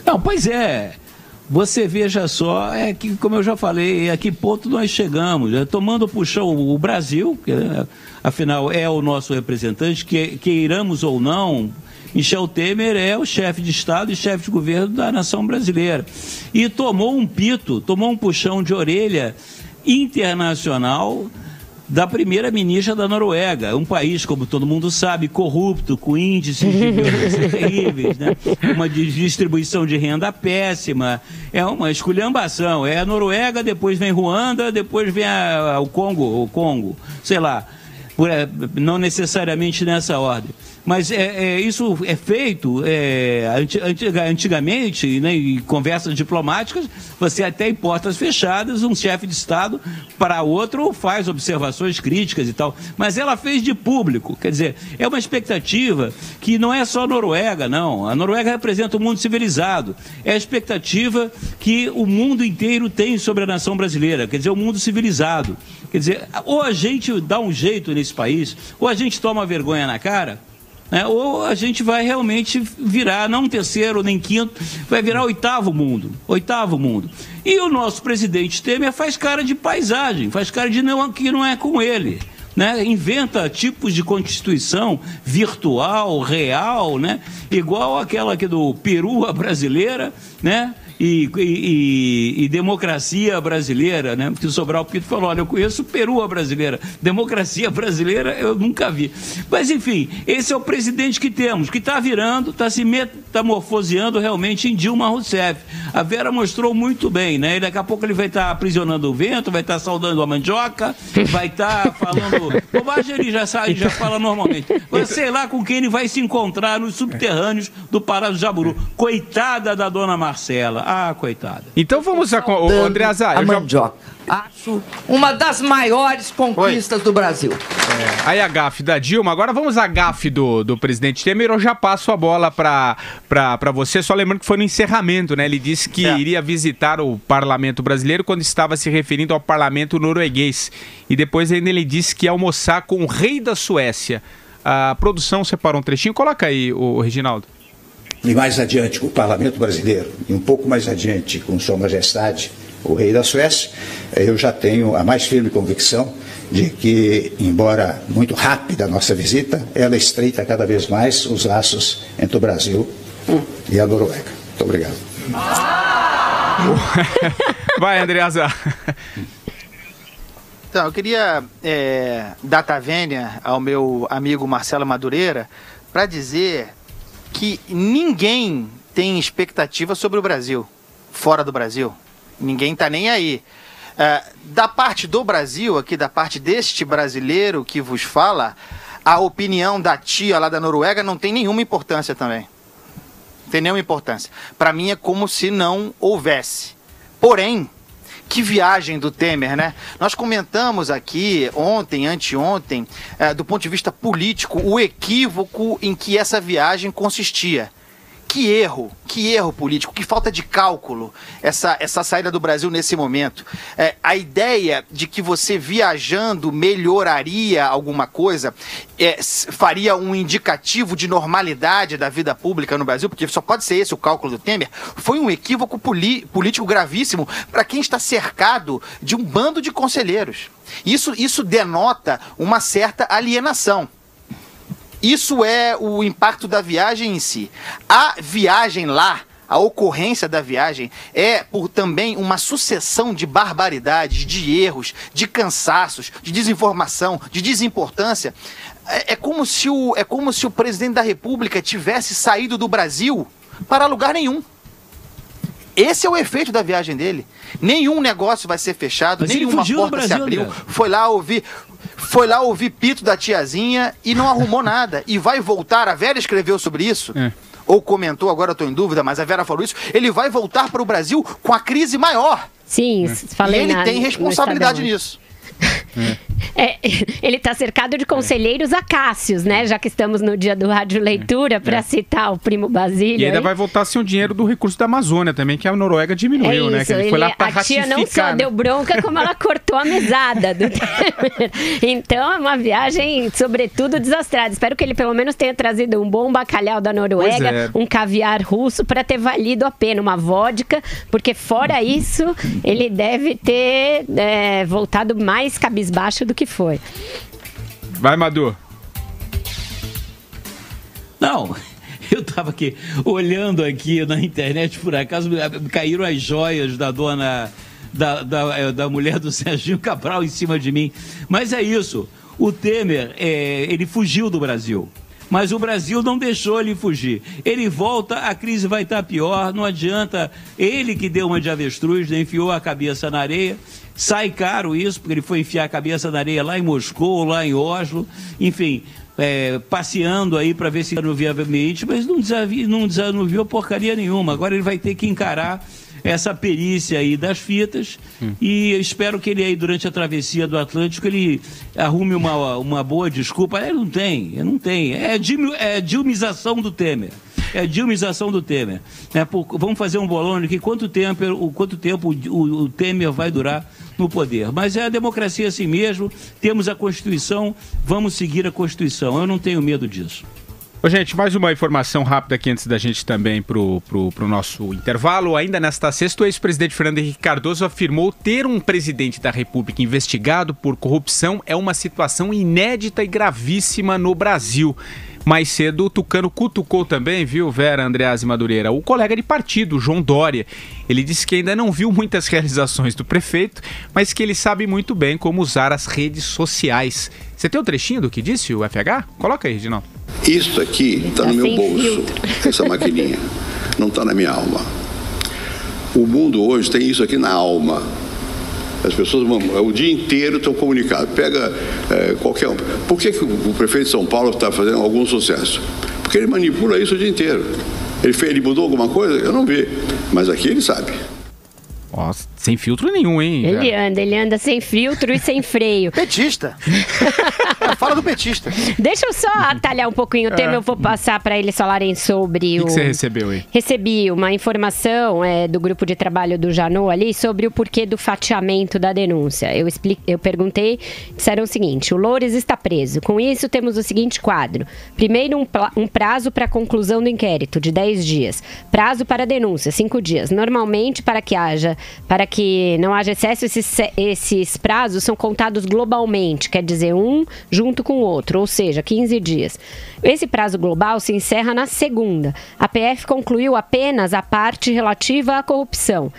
Não, pois é. Você veja só, que, como eu já falei, a que ponto nós chegamos. Tomando puxão o Brasil, que afinal é o nosso representante, queiramos ou não, Michel Temer é o chefe de Estado e chefe de governo da nação brasileira. E tomou um puxão de orelha internacional da primeira-ministra da Noruega, um país, como todo mundo sabe, corrupto, com índices de violência terríveis, né? Uma distribuição de renda péssima, é uma esculhambação. É a Noruega, depois vem Ruanda, depois vem o Congo, sei lá. Não necessariamente nessa ordem. Mas isso é feito antigamente, né, em conversas diplomáticas, você até em portas fechadas, um chefe de Estado para outro faz observações críticas e tal. Mas ela fez de público, quer dizer, é uma expectativa que não é só a Noruega, não. A Noruega representa o mundo civilizado. É a expectativa que o mundo inteiro tem sobre a nação brasileira, quer dizer, o mundo civilizado. Quer dizer, ou a gente dá um jeito nesse país, ou a gente toma vergonha na cara, né, ou a gente vai realmente virar, não terceiro nem quinto, vai virar oitavo mundo. E o nosso presidente Temer faz cara de paisagem, faz cara de que não é com ele. Né? Inventa tipos de constituição virtual, real, né? Igual aquela aqui do Perua brasileira, né? E democracia brasileira, né? Porque o Sobral Pinto falou, olha, eu conheço Perua brasileira, democracia brasileira eu nunca vi. Mas enfim, esse é o presidente que temos, que está virando, está se metamorfoseando realmente em Dilma Rousseff. A Vera mostrou muito bem, né? E daqui a pouco ele vai estar aprisionando o vento, vai estar saudando a mandioca, vai estar falando bobagem, ele já fala normalmente. Mas sei lá com quem ele vai se encontrar nos subterrâneos do Pará do Jaburu. Coitada da dona Marcela. Ah, coitada. Então vamos a André Azar. A mandioca. Acho uma das maiores conquistas do Brasil. Aí a gafe da Dilma. Agora vamos à gafe do presidente Temer. Eu já passo a bola para você. Só lembrando que foi no encerramento, né? Ele disse que iria visitar o parlamento brasileiro quando estava se referindo ao parlamento norueguês. E depois ainda ele disse que ia almoçar com o rei da Suécia. A produção separou um trechinho. Coloca aí, o Reginaldo. E mais adiante com o parlamento brasileiro, e um pouco mais adiante com Sua Majestade, o rei da Suécia, eu já tenho a mais firme convicção de que, embora muito rápida a nossa visita, ela estreita cada vez mais os laços entre o Brasil e a Noruega. Muito obrigado. Vai, Andreasa. Então, eu queria dar a vênia ao meu amigo Marcelo Madureira para dizer que ninguém tem expectativa sobre o Brasil, fora do Brasil. Ninguém está nem aí. Da parte do Brasil, aqui da parte deste brasileiro que vos fala, a opinião da tia lá da Noruega não tem nenhuma importância também. Não tem nenhuma importância. Para mim é como se não houvesse. Porém, que viagem do Temer, né? Nós comentamos aqui ontem, anteontem, do ponto de vista político, o equívoco em que essa viagem consistia. Que erro político, que falta de cálculo essa saída do Brasil nesse momento. A ideia de que você viajando melhoraria alguma coisa, faria um indicativo de normalidade da vida pública no Brasil, porque só pode ser esse o cálculo do Temer, foi um equívoco político gravíssimo para quem está cercado de um bando de conselheiros. Isso denota uma certa alienação. Isso é o impacto da viagem em si. A viagem lá, a ocorrência da viagem, é por também uma sucessão de barbaridades, de erros, de cansaços, de desinformação, de desimportância. É como se o presidente da República tivesse saído do Brasil para lugar nenhum. Esse é o efeito da viagem dele. Nenhum negócio vai ser fechado, nenhuma porta se abriu. Foi lá ouvir pito da tiazinha e não arrumou nada. E vai voltar, a Vera escreveu sobre isso, ou comentou, agora eu estou em dúvida, mas a Vera falou isso, ele vai voltar para o Brasil com a crise maior. Sim, falei. E ele tem responsabilidade nisso. Ele está cercado de conselheiros acácios, né? Já que estamos no dia do Rádio Leitura, para citar o primo Basílio. E ainda vai voltar sem o dinheiro do recurso da Amazônia também, que a Noruega diminuiu, né? Que ele foi lá para ratificar. A tia não só deu bronca, como ela cortou a mesada do Temer. Então é uma viagem, sobretudo, desastrada. Espero que ele pelo menos tenha trazido um bom bacalhau da Noruega, um caviar russo, para ter valido a pena, uma vodka, porque fora isso, ele deve ter voltado mais cabisbaixo do que foi. Vai, Madu. Não, eu estava aqui olhando aqui na internet, por acaso caíram as joias da dona da mulher do Serginho Cabral em cima de mim. Mas é isso, o Temer, ele fugiu do Brasil. Mas o Brasil não deixou ele fugir. Ele volta, a crise vai estar pior, não adianta. Ele que deu uma de avestruz, né, enfiou a cabeça na areia. Sai caro isso, porque ele foi enfiar a cabeça na areia lá em Moscou, lá em Oslo. Enfim, passeando aí para ver se não via ambiente, mas não viu porcaria nenhuma. Agora ele vai ter que encarar essa perícia aí das fitas e eu espero que ele aí durante a travessia do Atlântico ele arrume uma boa desculpa. Ele não tem. É dilmização do Temer. Vamos fazer um bolão aqui, quanto tempo o Temer vai durar no poder. Mas é a democracia assim mesmo, temos a Constituição, vamos seguir a Constituição. Eu não tenho medo disso. Ô, gente, mais uma informação rápida aqui antes da gente também pro nosso intervalo. Ainda nesta sexta, o ex-presidente Fernando Henrique Cardoso afirmou ter um presidente da República investigado por corrupção é uma situação inédita e gravíssima no Brasil. Mais cedo, o Tucano cutucou também, viu, Vera, Andreasa e Madureira, o colega de partido, João Dória. Ele disse que ainda não viu muitas realizações do prefeito, mas que ele sabe muito bem como usar as redes sociais. Você tem um trechinho do que disse o FH? Coloca aí, Reginaldo. Isso aqui está no meu bolso, essa maquininha, não está na minha alma. O mundo hoje tem isso aqui na alma. As pessoas o dia inteiro estão comunicadas. Pega qualquer um. Por que o prefeito de São Paulo está fazendo algum sucesso? Porque ele manipula isso o dia inteiro. Ele mudou alguma coisa? Eu não vi. Mas aqui ele sabe. Nossa, sem filtro nenhum, hein? Ele anda sem filtro e sem freio. Petista. fala do petista. Deixa eu só atalhar um pouquinho o tema, eu vou passar para eles falarem sobre O que você recebeu aí? Recebi uma informação do grupo de trabalho do Janot ali sobre o porquê do fatiamento da denúncia. Eu perguntei, disseram o seguinte: o Loures está preso. Com isso, temos o seguinte quadro. Primeiro, um prazo para a conclusão do inquérito, de 10 dias. Prazo para a denúncia, 5 dias. Normalmente, para que não haja excesso, esses prazos são contados globalmente, quer dizer, um junto com o outro, ou seja, 15 dias. Esse prazo global se encerra na segunda. A PF concluiu apenas a parte relativa à corrupção.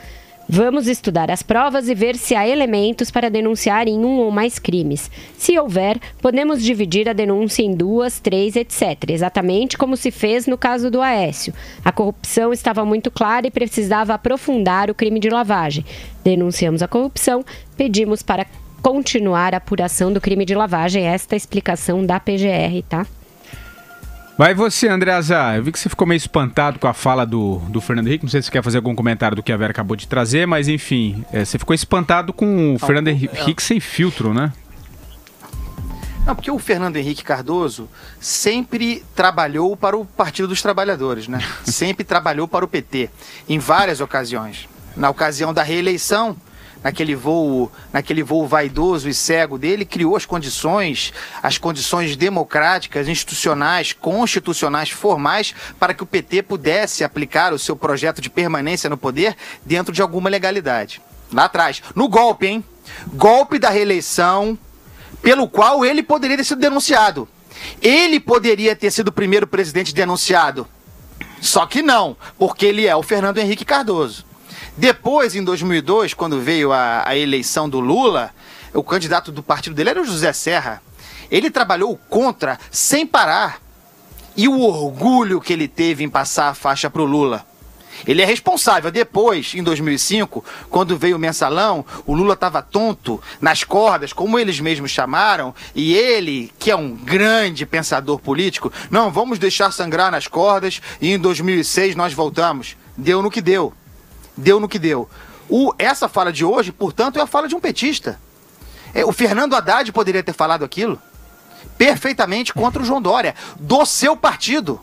Vamos estudar as provas e ver se há elementos para denunciar em um ou mais crimes. Se houver, podemos dividir a denúncia em 2, 3, etc. Exatamente como se fez no caso do Aécio. A corrupção estava muito clara e precisava aprofundar o crime de lavagem. Denunciamos a corrupção, pedimos para continuar a apuração do crime de lavagem. Esta é a explicação da PGR, tá? Vai você, Andreasa. Eu vi que você ficou meio espantado com a fala do Fernando Henrique. Não sei se você quer fazer algum comentário do que a Vera acabou de trazer, mas enfim, você ficou espantado com o Fernando Henrique sem filtro, né? Não, porque o Fernando Henrique Cardoso sempre trabalhou para o Partido dos Trabalhadores, né? Sempre trabalhou para o PT, em várias ocasiões. Na ocasião da reeleição, naquele voo vaidoso e cego dele, criou as condições democráticas, institucionais, constitucionais, formais, para que o PT pudesse aplicar o seu projeto de permanência no poder dentro de alguma legalidade. Lá atrás, no golpe, hein? Golpe da reeleição, pelo qual ele poderia ter sido denunciado. Ele poderia ter sido o primeiro presidente denunciado. Só que não, porque ele é o Fernando Henrique Cardoso. Depois, em 2002, quando veio a eleição do Lula, o candidato do partido dele era o José Serra. Ele trabalhou contra sem parar. E o orgulho que ele teve em passar a faixa para o Lula. Ele é responsável. Depois, em 2005, quando veio o mensalão, o Lula estava tonto, nas cordas, como eles mesmos chamaram, e ele, que é um grande pensador político, não, vamos deixar sangrar nas cordas, e em 2006 nós voltamos. Deu no que deu. Deu no que deu. Essa fala de hoje, portanto, é a fala de um petista. O Fernando Haddad poderia ter falado aquilo perfeitamente contra o João Dória, do seu partido.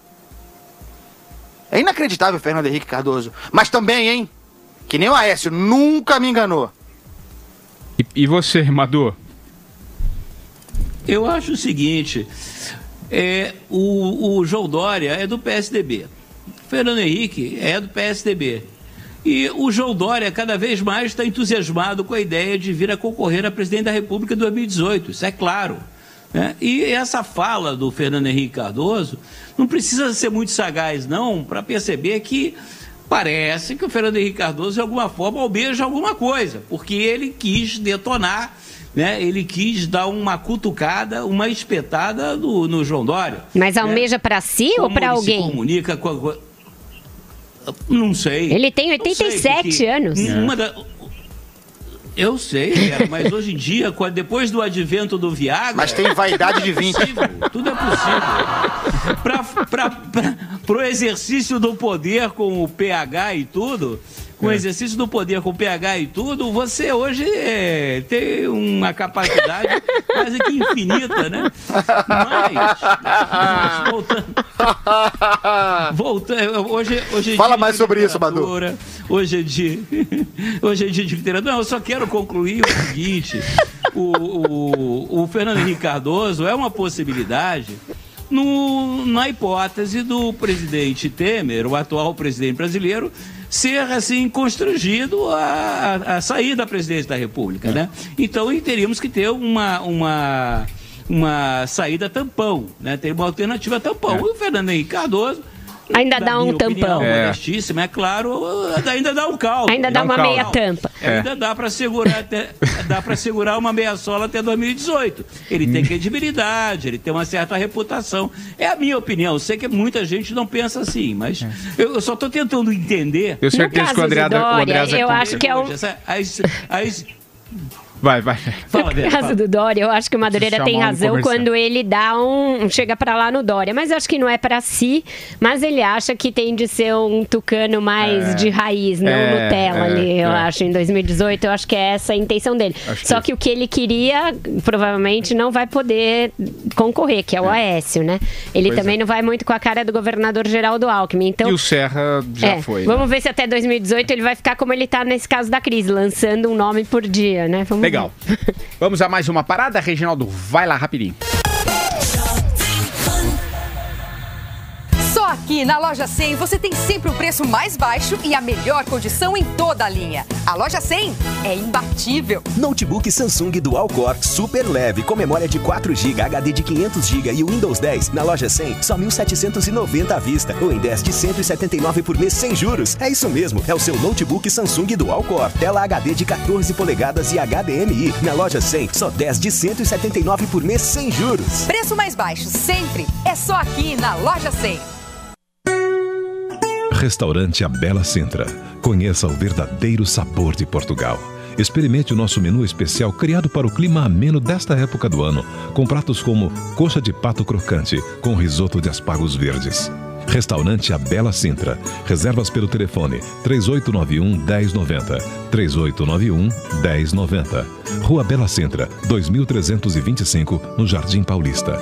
É inacreditável o Fernando Henrique Cardoso. Mas também, hein? Que nem o Aécio, nunca me enganou. E você, Madô? Eu acho o seguinte, o João Dória é do PSDB. O Fernando Henrique é do PSDB. E o João Dória cada vez mais está entusiasmado com a ideia de vir a concorrer a presidente da República em 2018, isso é claro. Né? E essa fala do Fernando Henrique Cardoso não precisa ser muito sagaz, não, para perceber que parece que o Fernando Henrique Cardoso, de alguma forma, almeja alguma coisa, porque ele quis detonar, né? Ele quis dar uma cutucada, uma espetada no João Dória. Mas almeja para si ou para alguém? Se comunica com a... Não sei. Ele tem 87 anos. Eu sei, mas hoje em dia, depois do advento do Viagra... Mas tem vaidade de 20. Tudo é possível. Para o exercício do poder com o PH e tudo... Com o exercício do poder, com o PH e tudo, você hoje tem uma capacidade quase que infinita, né? Mas voltando hoje fala mais sobre isso, Madu. Hoje é dia de literatura. Não, eu só quero concluir o seguinte: o Fernando Henrique Cardoso é uma possibilidade na hipótese do presidente Temer, o atual presidente brasileiro, ser assim constrangido a sair da presidência da República, né? Então teríamos que ter uma saída tampão, né? Ter uma alternativa tampão. E o Fernando Henrique Cardoso ainda dá um tampão. Modestíssimo, é claro, ainda dá um caldo. Ainda dá uma meia tampa. Ainda dá para segurar uma meia sola até 2018. Ele tem credibilidade, ele tem uma certa reputação. É a minha opinião. Eu sei que muita gente não pensa assim, mas eu só estou tentando entender. Eu certeza que o Andreasa eu acho que é um... Vai. Fala, no caso do Dória, eu acho que o Madureira tem razão quando ele dá chega pra lá no Dória. Mas eu acho que não é pra si, mas ele acha que tem de ser um tucano mais de raiz, não Nutella ali, eu acho. Em 2018, eu acho que é essa a intenção dele. Só que o que ele queria, provavelmente, não vai poder concorrer, que é o Aécio, né? Ele também não vai muito com a cara do governador Geraldo Alckmin. Então, e o Serra já foi. Vamos ver se até 2018 ele vai ficar como ele tá nesse caso da crise, lançando um nome por dia, né? Legal. Vamos a mais uma parada, Reginaldo, vai lá rapidinho. Só aqui na Loja 100 você tem sempre o preço mais baixo e a melhor condição em toda a linha. A Loja 100 é imbatível. Notebook Samsung Dual Core super leve com memória de 4 GB, HD de 500 GB e Windows 10 na Loja 100 só 1.790 à vista ou em 10 de 179 por mês sem juros. É isso mesmo, é o seu notebook Samsung Dual Core, tela HD de 14 polegadas e HDMI. Na Loja 100 só 10 de 179 por mês sem juros. Preço mais baixo sempre é só aqui na Loja 100. Restaurante A Bela Sintra. Conheça o verdadeiro sabor de Portugal. Experimente o nosso menu especial criado para o clima ameno desta época do ano, com pratos como coxa de pato crocante com risoto de aspargos verdes. Restaurante A Bela Sintra. Reservas pelo telefone 3891-1090. 3891-1090. Rua Bela Sintra, 2325, no Jardim Paulista.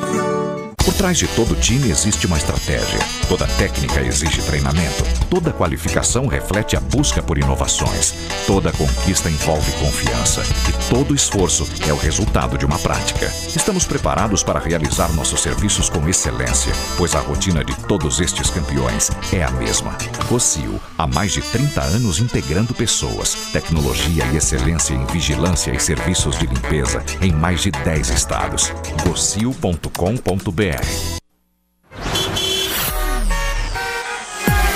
Por trás de todo time existe uma estratégia. Toda técnica exige treinamento. Toda qualificação reflete a busca por inovações. Toda conquista envolve confiança. E todo esforço é o resultado de uma prática. Estamos preparados para realizar nossos serviços com excelência, pois a rotina de todos estes campeões é a mesma. Rossio, há mais de 30 anos integrando pessoas, tecnologia e excelência em vigilância e serviços de limpeza em mais de 10 estados. Rossio.com.br.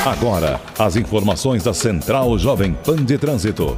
Agora, as informações da Central Jovem Pan de Trânsito.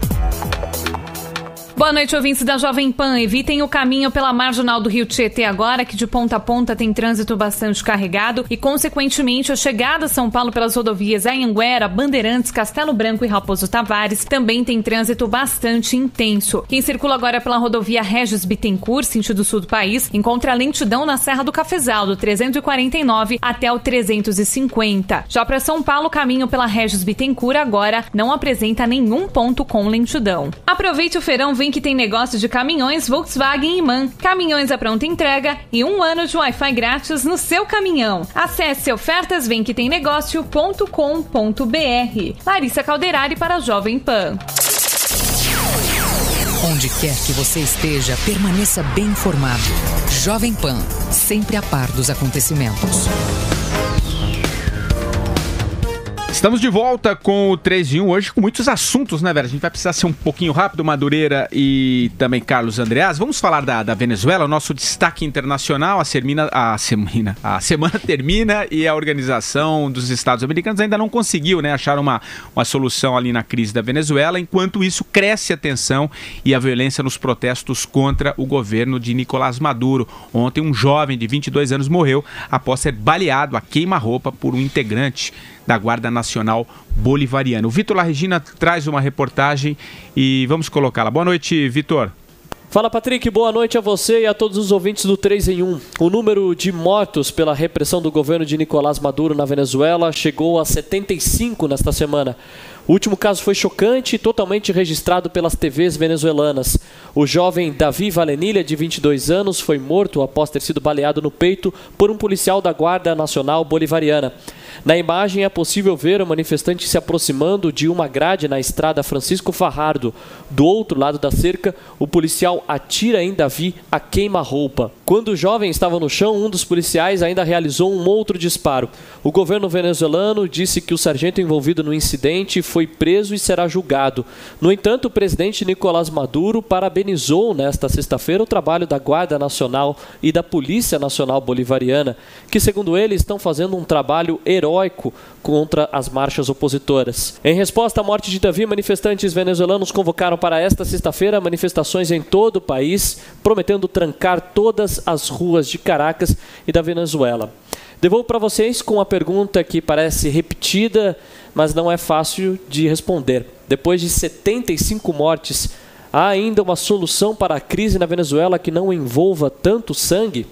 Boa noite, ouvintes da Jovem Pan. Evitem o caminho pela marginal do Rio Tietê agora, que de ponta a ponta tem trânsito bastante carregado e, consequentemente, a chegada a São Paulo pelas rodovias Anhanguera, Bandeirantes, Castelo Branco e Raposo Tavares também tem trânsito bastante intenso. Quem circula agora pela rodovia Regis Bittencourt, sentido sul do país, encontra lentidão na Serra do Cafezal, do 349 até o 350. Já para São Paulo, o caminho pela Regis Bittencourt agora não apresenta nenhum ponto com lentidão. Aproveite o feirão, vem que tem negócio de caminhões Volkswagen e MAN. Caminhões à pronta entrega e 1 ano de Wi-Fi grátis no seu caminhão. Acesse ofertasvemquetemnegócio.com.br. Larissa Calderari para a Jovem Pan. Onde quer que você esteja, permaneça bem informado. Jovem Pan, sempre a par dos acontecimentos. Estamos de volta com o 3 em 1 hoje com muitos assuntos, né, velho? A gente vai precisar ser um pouquinho rápido, Madureira e também Carlos Andreas. Vamos falar da Venezuela, o nosso destaque internacional. A semana termina e a Organização dos Estados Americanos ainda não conseguiu, né, achar uma solução ali na crise da Venezuela. Enquanto isso, cresce a tensão e a violência nos protestos contra o governo de Nicolás Maduro. Ontem, um jovem de 22 anos morreu após ser baleado a queima-roupa por um integrante da Guarda Nacional Bolivariana. O Vitor La Regina traz uma reportagem e vamos colocá-la. Boa noite, Vitor. Fala, Patrick, boa noite a você e a todos os ouvintes do 3 em 1. O número de mortos pela repressão do governo de Nicolás Maduro na Venezuela chegou a 75 nesta semana. O último caso foi chocante e totalmente registrado pelas TVs venezuelanas. O jovem Davi Valenilha, de 22 anos, foi morto após ter sido baleado no peito por um policial da Guarda Nacional Bolivariana. Na imagem é possível ver o manifestante se aproximando de uma grade na estrada Francisco Fajardo. Do outro lado da cerca, o policial atira em Davi a queima-roupa. Quando o jovem estava no chão, um dos policiais ainda realizou um outro disparo. O governo venezuelano disse que o sargento envolvido no incidente foi preso e será julgado. No entanto, o presidente Nicolás Maduro parabenizou nesta sexta-feira o trabalho da Guarda Nacional e da Polícia Nacional Bolivariana, que, segundo ele, estão fazendo um trabalho heróico contra as marchas opositoras. Em resposta à morte de Davi, manifestantes venezuelanos convocaram para esta sexta-feira manifestações em todo o país, prometendo trancar todas as ruas de Caracas e da Venezuela. Devolvo para vocês com uma pergunta que parece repetida, mas não é fácil de responder. Depois de 75 mortes Há ainda uma solução para a crise na Venezuela que não envolva tanto sangue?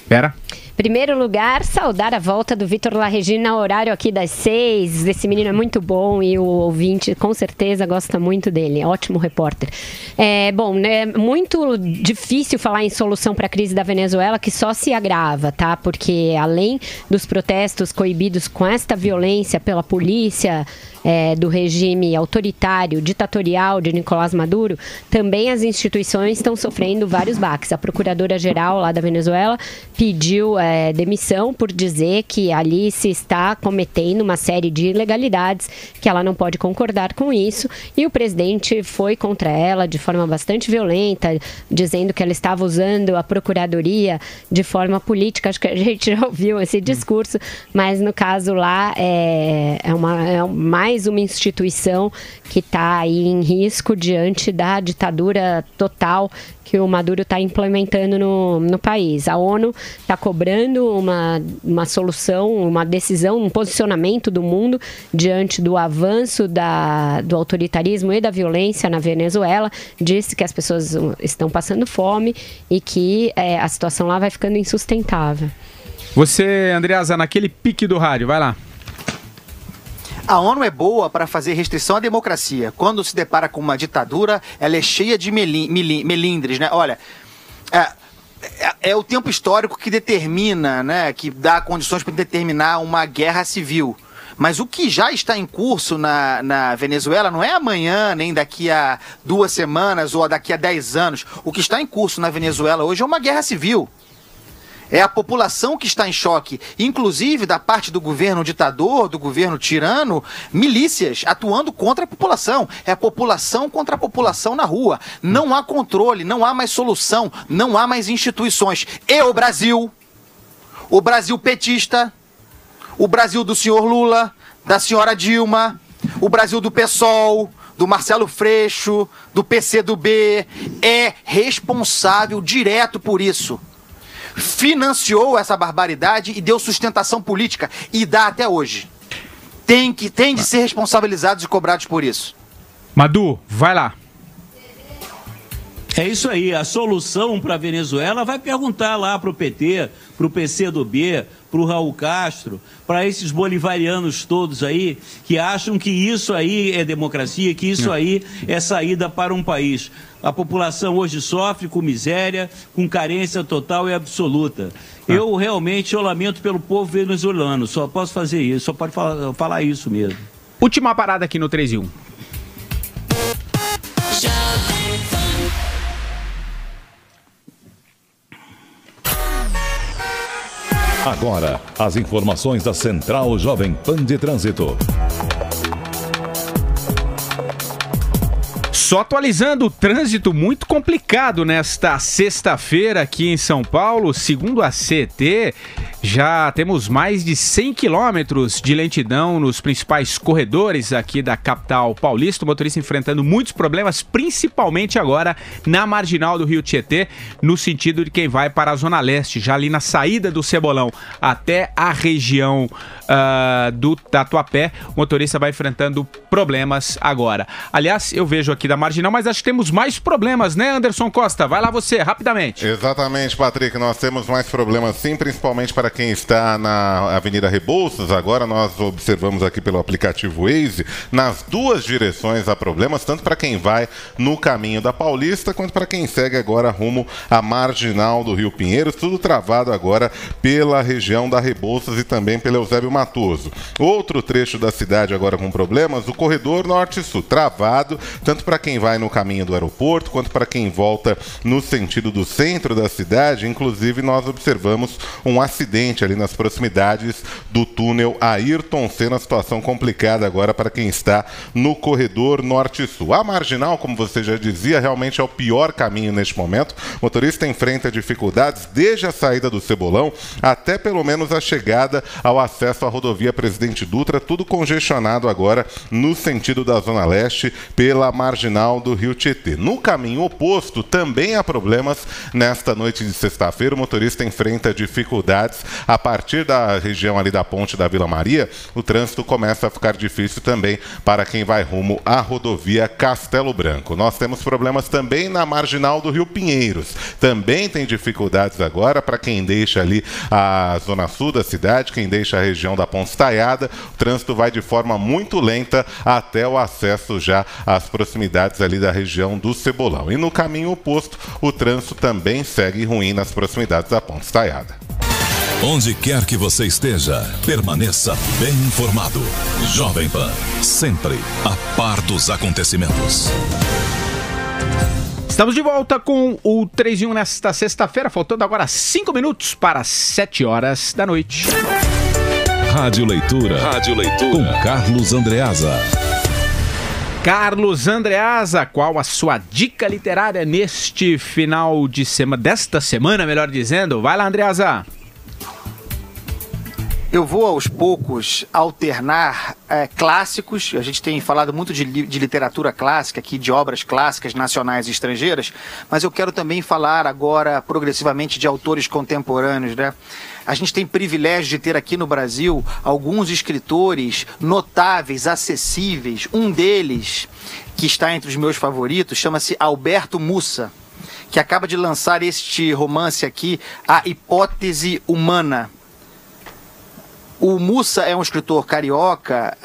Pera. Primeiro lugar, saudar a volta do Vitor Larregina, horário aqui das 6. Esse menino é muito bom e o ouvinte com certeza gosta muito dele. Ótimo repórter. Bom, é muito difícil falar em solução para a crise da Venezuela, que só se agrava, tá? Porque além dos protestos coibidos com esta violência pela polícia do regime autoritário, ditatorial de Nicolás Maduro, também as instituições estão sofrendo vários baques. A Procuradora-Geral lá da Venezuela pediu demissão por dizer que ali se está cometendo uma série de ilegalidades, que ela não pode concordar com isso, e o presidente foi contra ela de forma bastante violenta, dizendo que ela estava usando a Procuradoria de forma política. Acho que a gente já ouviu esse discurso, mas no caso lá é mais uma instituição que está aí em risco diante da ditadura total que o Maduro está implementando no país. A ONU está cobrando uma solução, uma decisão, um posicionamento do mundo diante do avanço do autoritarismo e da violência na Venezuela. Disse que as pessoas estão passando fome e que a situação lá vai ficando insustentável. Você, Andreasa, naquele pique do rádio, vai lá. A ONU é boa para fazer restrição à democracia. Quando se depara com uma ditadura, ela é cheia de melindres, né? Olha, é o tempo histórico que determina, né, que dá condições para determinar uma guerra civil. Mas o que já está em curso na Venezuela não é amanhã, nem daqui a 2 semanas ou daqui a 10 anos. O que está em curso na Venezuela hoje é uma guerra civil. É a população que está em choque, inclusive da parte do governo ditador, do governo tirano, milícias atuando contra a população. É a população contra a população na rua. Não há controle, não há mais solução, não há mais instituições. E o Brasil petista, o Brasil do senhor Lula, da senhora Dilma, o Brasil do PSOL, do Marcelo Freixo, do PCdoB, é responsável direto por isso. Financiou essa barbaridade e deu sustentação política, e dá até hoje. Tem de ser responsabilizados e cobrados por isso. Madu, vai lá. É isso aí, a solução para a Venezuela vai perguntar lá para o PT, para o PCdoB, para o Raul Castro, para esses bolivarianos todos aí que acham que isso aí é democracia, que isso aí é saída para um país. A população hoje sofre com miséria, com carência total e absoluta. Eu realmente lamento pelo povo venezuelano, só posso fazer isso, só pode falar isso mesmo. Última parada aqui no 3 em 1. Agora, as informações da Central Jovem Pan de Trânsito. Só atualizando o trânsito muito complicado nesta sexta-feira aqui em São Paulo. Segundo a CET, já temos mais de 100 quilômetros de lentidão nos principais corredores aqui da capital paulista. O motorista enfrentando muitos problemas, principalmente agora na marginal do Rio Tietê, no sentido de quem vai para a Zona Leste, já ali na saída do Cebolão até a região do Tatuapé. O motorista vai enfrentando problemas agora. Aliás, eu vejo aqui da marginal, mas acho que temos mais problemas, né, Anderson Costa? Vai lá você, rapidamente. Exatamente, Patrick, nós temos mais problemas sim, principalmente para quem está na Avenida Rebouças. Agora nós observamos aqui pelo aplicativo Waze, nas duas direções há problemas, tanto para quem vai no caminho da Paulista, quanto para quem segue agora rumo à marginal do Rio Pinheiros, tudo travado agora pela região da Rebouças e também pelo Eusébio Matoso. Outro trecho da cidade agora com problemas, o corredor norte-sul, travado, tanto para quem vai no caminho do aeroporto, quanto para quem volta no sentido do centro da cidade. Inclusive, nós observamos um acidente ali nas proximidades do túnel Ayrton Senna, situação complicada agora para quem está no corredor norte-sul. A marginal, como você já dizia, realmente é o pior caminho neste momento. O motorista enfrenta dificuldades desde a saída do Cebolão até pelo menos a chegada ao acesso à rodovia Presidente Dutra, tudo congestionado agora no sentido da Zona Leste pela marginal do Rio Tietê. No caminho oposto também há problemas nesta noite de sexta-feira. O motorista enfrenta dificuldades a partir da região ali da ponte da Vila Maria, o trânsito começa a ficar difícil também para quem vai rumo à rodovia Castelo Branco. Nós temos problemas também na marginal do Rio Pinheiros. Também tem dificuldades agora para quem deixa ali a zona sul da cidade, quem deixa a região da Ponte Estaiada. O trânsito vai de forma muito lenta até o acesso já às proximidades ali da região do Cebolão. E no caminho oposto, o trânsito também segue ruim nas proximidades da Ponte Estaiada. Onde quer que você esteja, permaneça bem informado. Jovem Pan, sempre a par dos acontecimentos. Estamos de volta com o 3 em 1 nesta sexta-feira, faltando agora 5 minutos para 7 horas da noite. Rádio Leitura com Carlos Andreasa. Carlos Andreasa, qual a sua dica literária neste final de semana, desta semana, melhor dizendo? Vai lá, Andreasa. Eu vou aos poucos alternar clássicos. A gente tem falado muito de literatura clássica aqui, de obras clássicas nacionais e estrangeiras, mas eu quero também falar agora progressivamente de autores contemporâneos, né? A gente tem privilégio de ter aqui no Brasil alguns escritores notáveis, acessíveis. Um deles, que está entre os meus favoritos, chama-se Alberto Mussa, que acaba de lançar este romance aqui, A Hipótese Humana. O Mussa é um escritor carioca,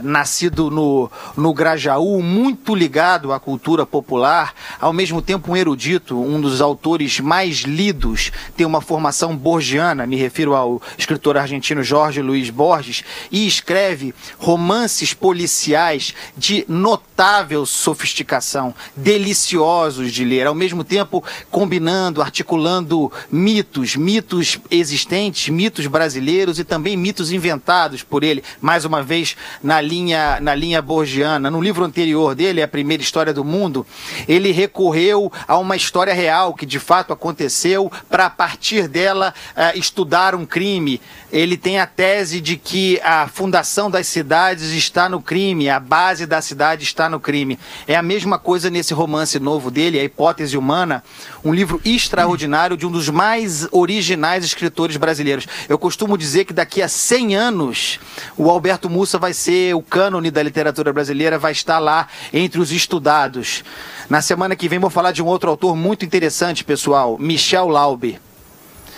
nascido no Grajaú, muito ligado à cultura popular, ao mesmo tempo um erudito, um dos autores mais lidos, tem uma formação borgiana, me refiro ao escritor argentino Jorge Luiz Borges, e escreve romances policiais de notável sofisticação, deliciosos de ler, ao mesmo tempo combinando, articulando mitos existentes, mitos brasileiros e também mitos inventados por ele, mais uma vez na linha borgiana. No livro anterior dele, A Primeira História do Mundo, ele recorreu a uma história real que de fato aconteceu para, a partir dela, estudar um crime. Ele tem a tese de que a fundação das cidades está no crime, a base da cidade está no crime. É a mesma coisa nesse romance novo dele, A Hipótese Humana, um livro extraordinário de um dos mais originais escritores brasileiros. Eu costumo dizer que daqui a 100 anos o Alberto Mussa vai ser o cânone da literatura brasileira, vai estar lá entre os estudados. Na semana que vem vou falar de um outro autor muito interessante, pessoal, Michel Laube.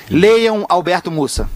Leiam Alberto Mussa.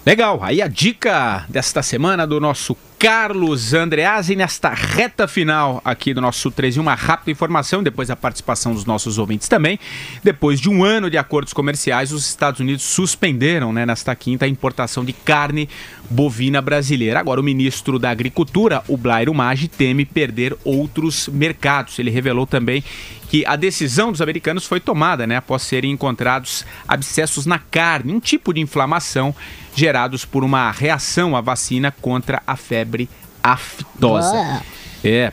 Legal, aí a dica desta semana do nosso Carlos Andreasa, e nesta reta final aqui do nosso 3 em 1, uma rápida informação, depois da participação dos nossos ouvintes também. Depois de um ano de acordos comerciais, os Estados Unidos suspenderam, nesta quinta, a importação de carne bovina brasileira. Agora, o ministro da Agricultura, o Blairo Maggi, teme perder outros mercados. Ele revelou também que a decisão dos americanos foi tomada, após serem encontrados abscessos na carne, um tipo de inflamação gerados por uma reação à vacina contra a febre aftosa.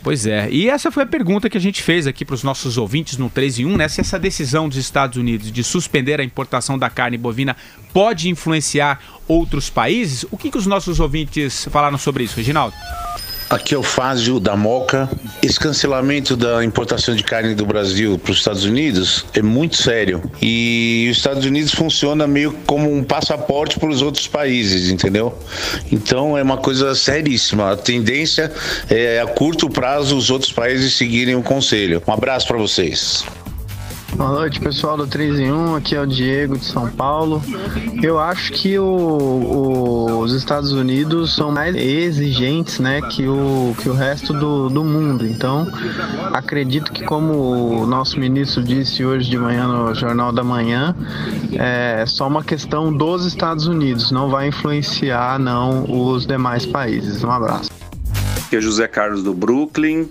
Pois é. E essa foi a pergunta que a gente fez aqui para os nossos ouvintes no 3 em 1, se essa decisão dos Estados Unidos de suspender a importação da carne bovina pode influenciar outros países. O que os nossos ouvintes falaram sobre isso, Reginaldo? Aqui é o Fázio da Moca. Esse cancelamento da importação de carne do Brasil para os Estados Unidos é muito sério. E os Estados Unidos funciona meio como um passaporte para os outros países, entendeu? Então é uma coisa seríssima. A tendência é a curto prazo os outros países seguirem o conselho. Um abraço para vocês. Boa noite, pessoal do 3 em 1, aqui é o Diego de São Paulo. Eu acho que os Estados Unidos são mais exigentes, que o resto do mundo. Então, acredito que, como o nosso ministro disse hoje de manhã no Jornal da Manhã, é só uma questão dos Estados Unidos, não vai influenciar os demais países. Um abraço. Aqui é José Carlos do Brooklyn.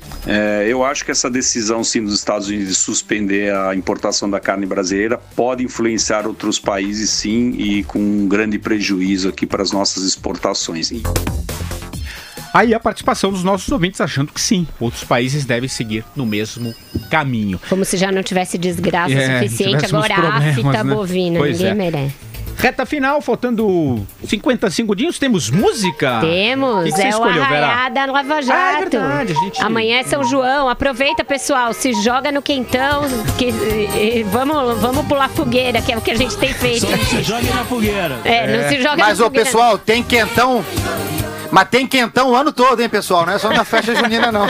Eu acho que essa decisão sim dos Estados Unidos de suspender a importação da carne brasileira pode influenciar outros países sim, e com um grande prejuízo aqui para as nossas exportações. Aí a participação dos nossos ouvintes achando que sim, outros países devem seguir no mesmo caminho. Como se já não tivesse desgraça suficiente, agora a afta bovina, ninguém merece. Reta final, faltando 50 segundinhos, temos música? Temos, que você é escolheu, o Arraiá da Lava Jato. Ah, é verdade, Amanhã é São João, aproveita, pessoal, se joga no quentão, vamos pular fogueira, que é o que a gente tem feito. Só se joga na fogueira. Não se joga Mas, na fogueira. pessoal, tem quentão... Mas tem quentão o ano todo, hein, pessoal? Não é só na festa junina, não.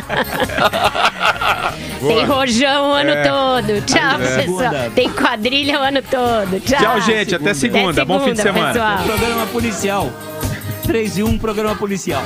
Tem rojão o ano todo. Tchau, pessoal. Tem quadrilha o ano todo. Tchau, gente. Até segunda. Bom fim de semana. Pessoal. Programa policial. 3 em 1, programa policial.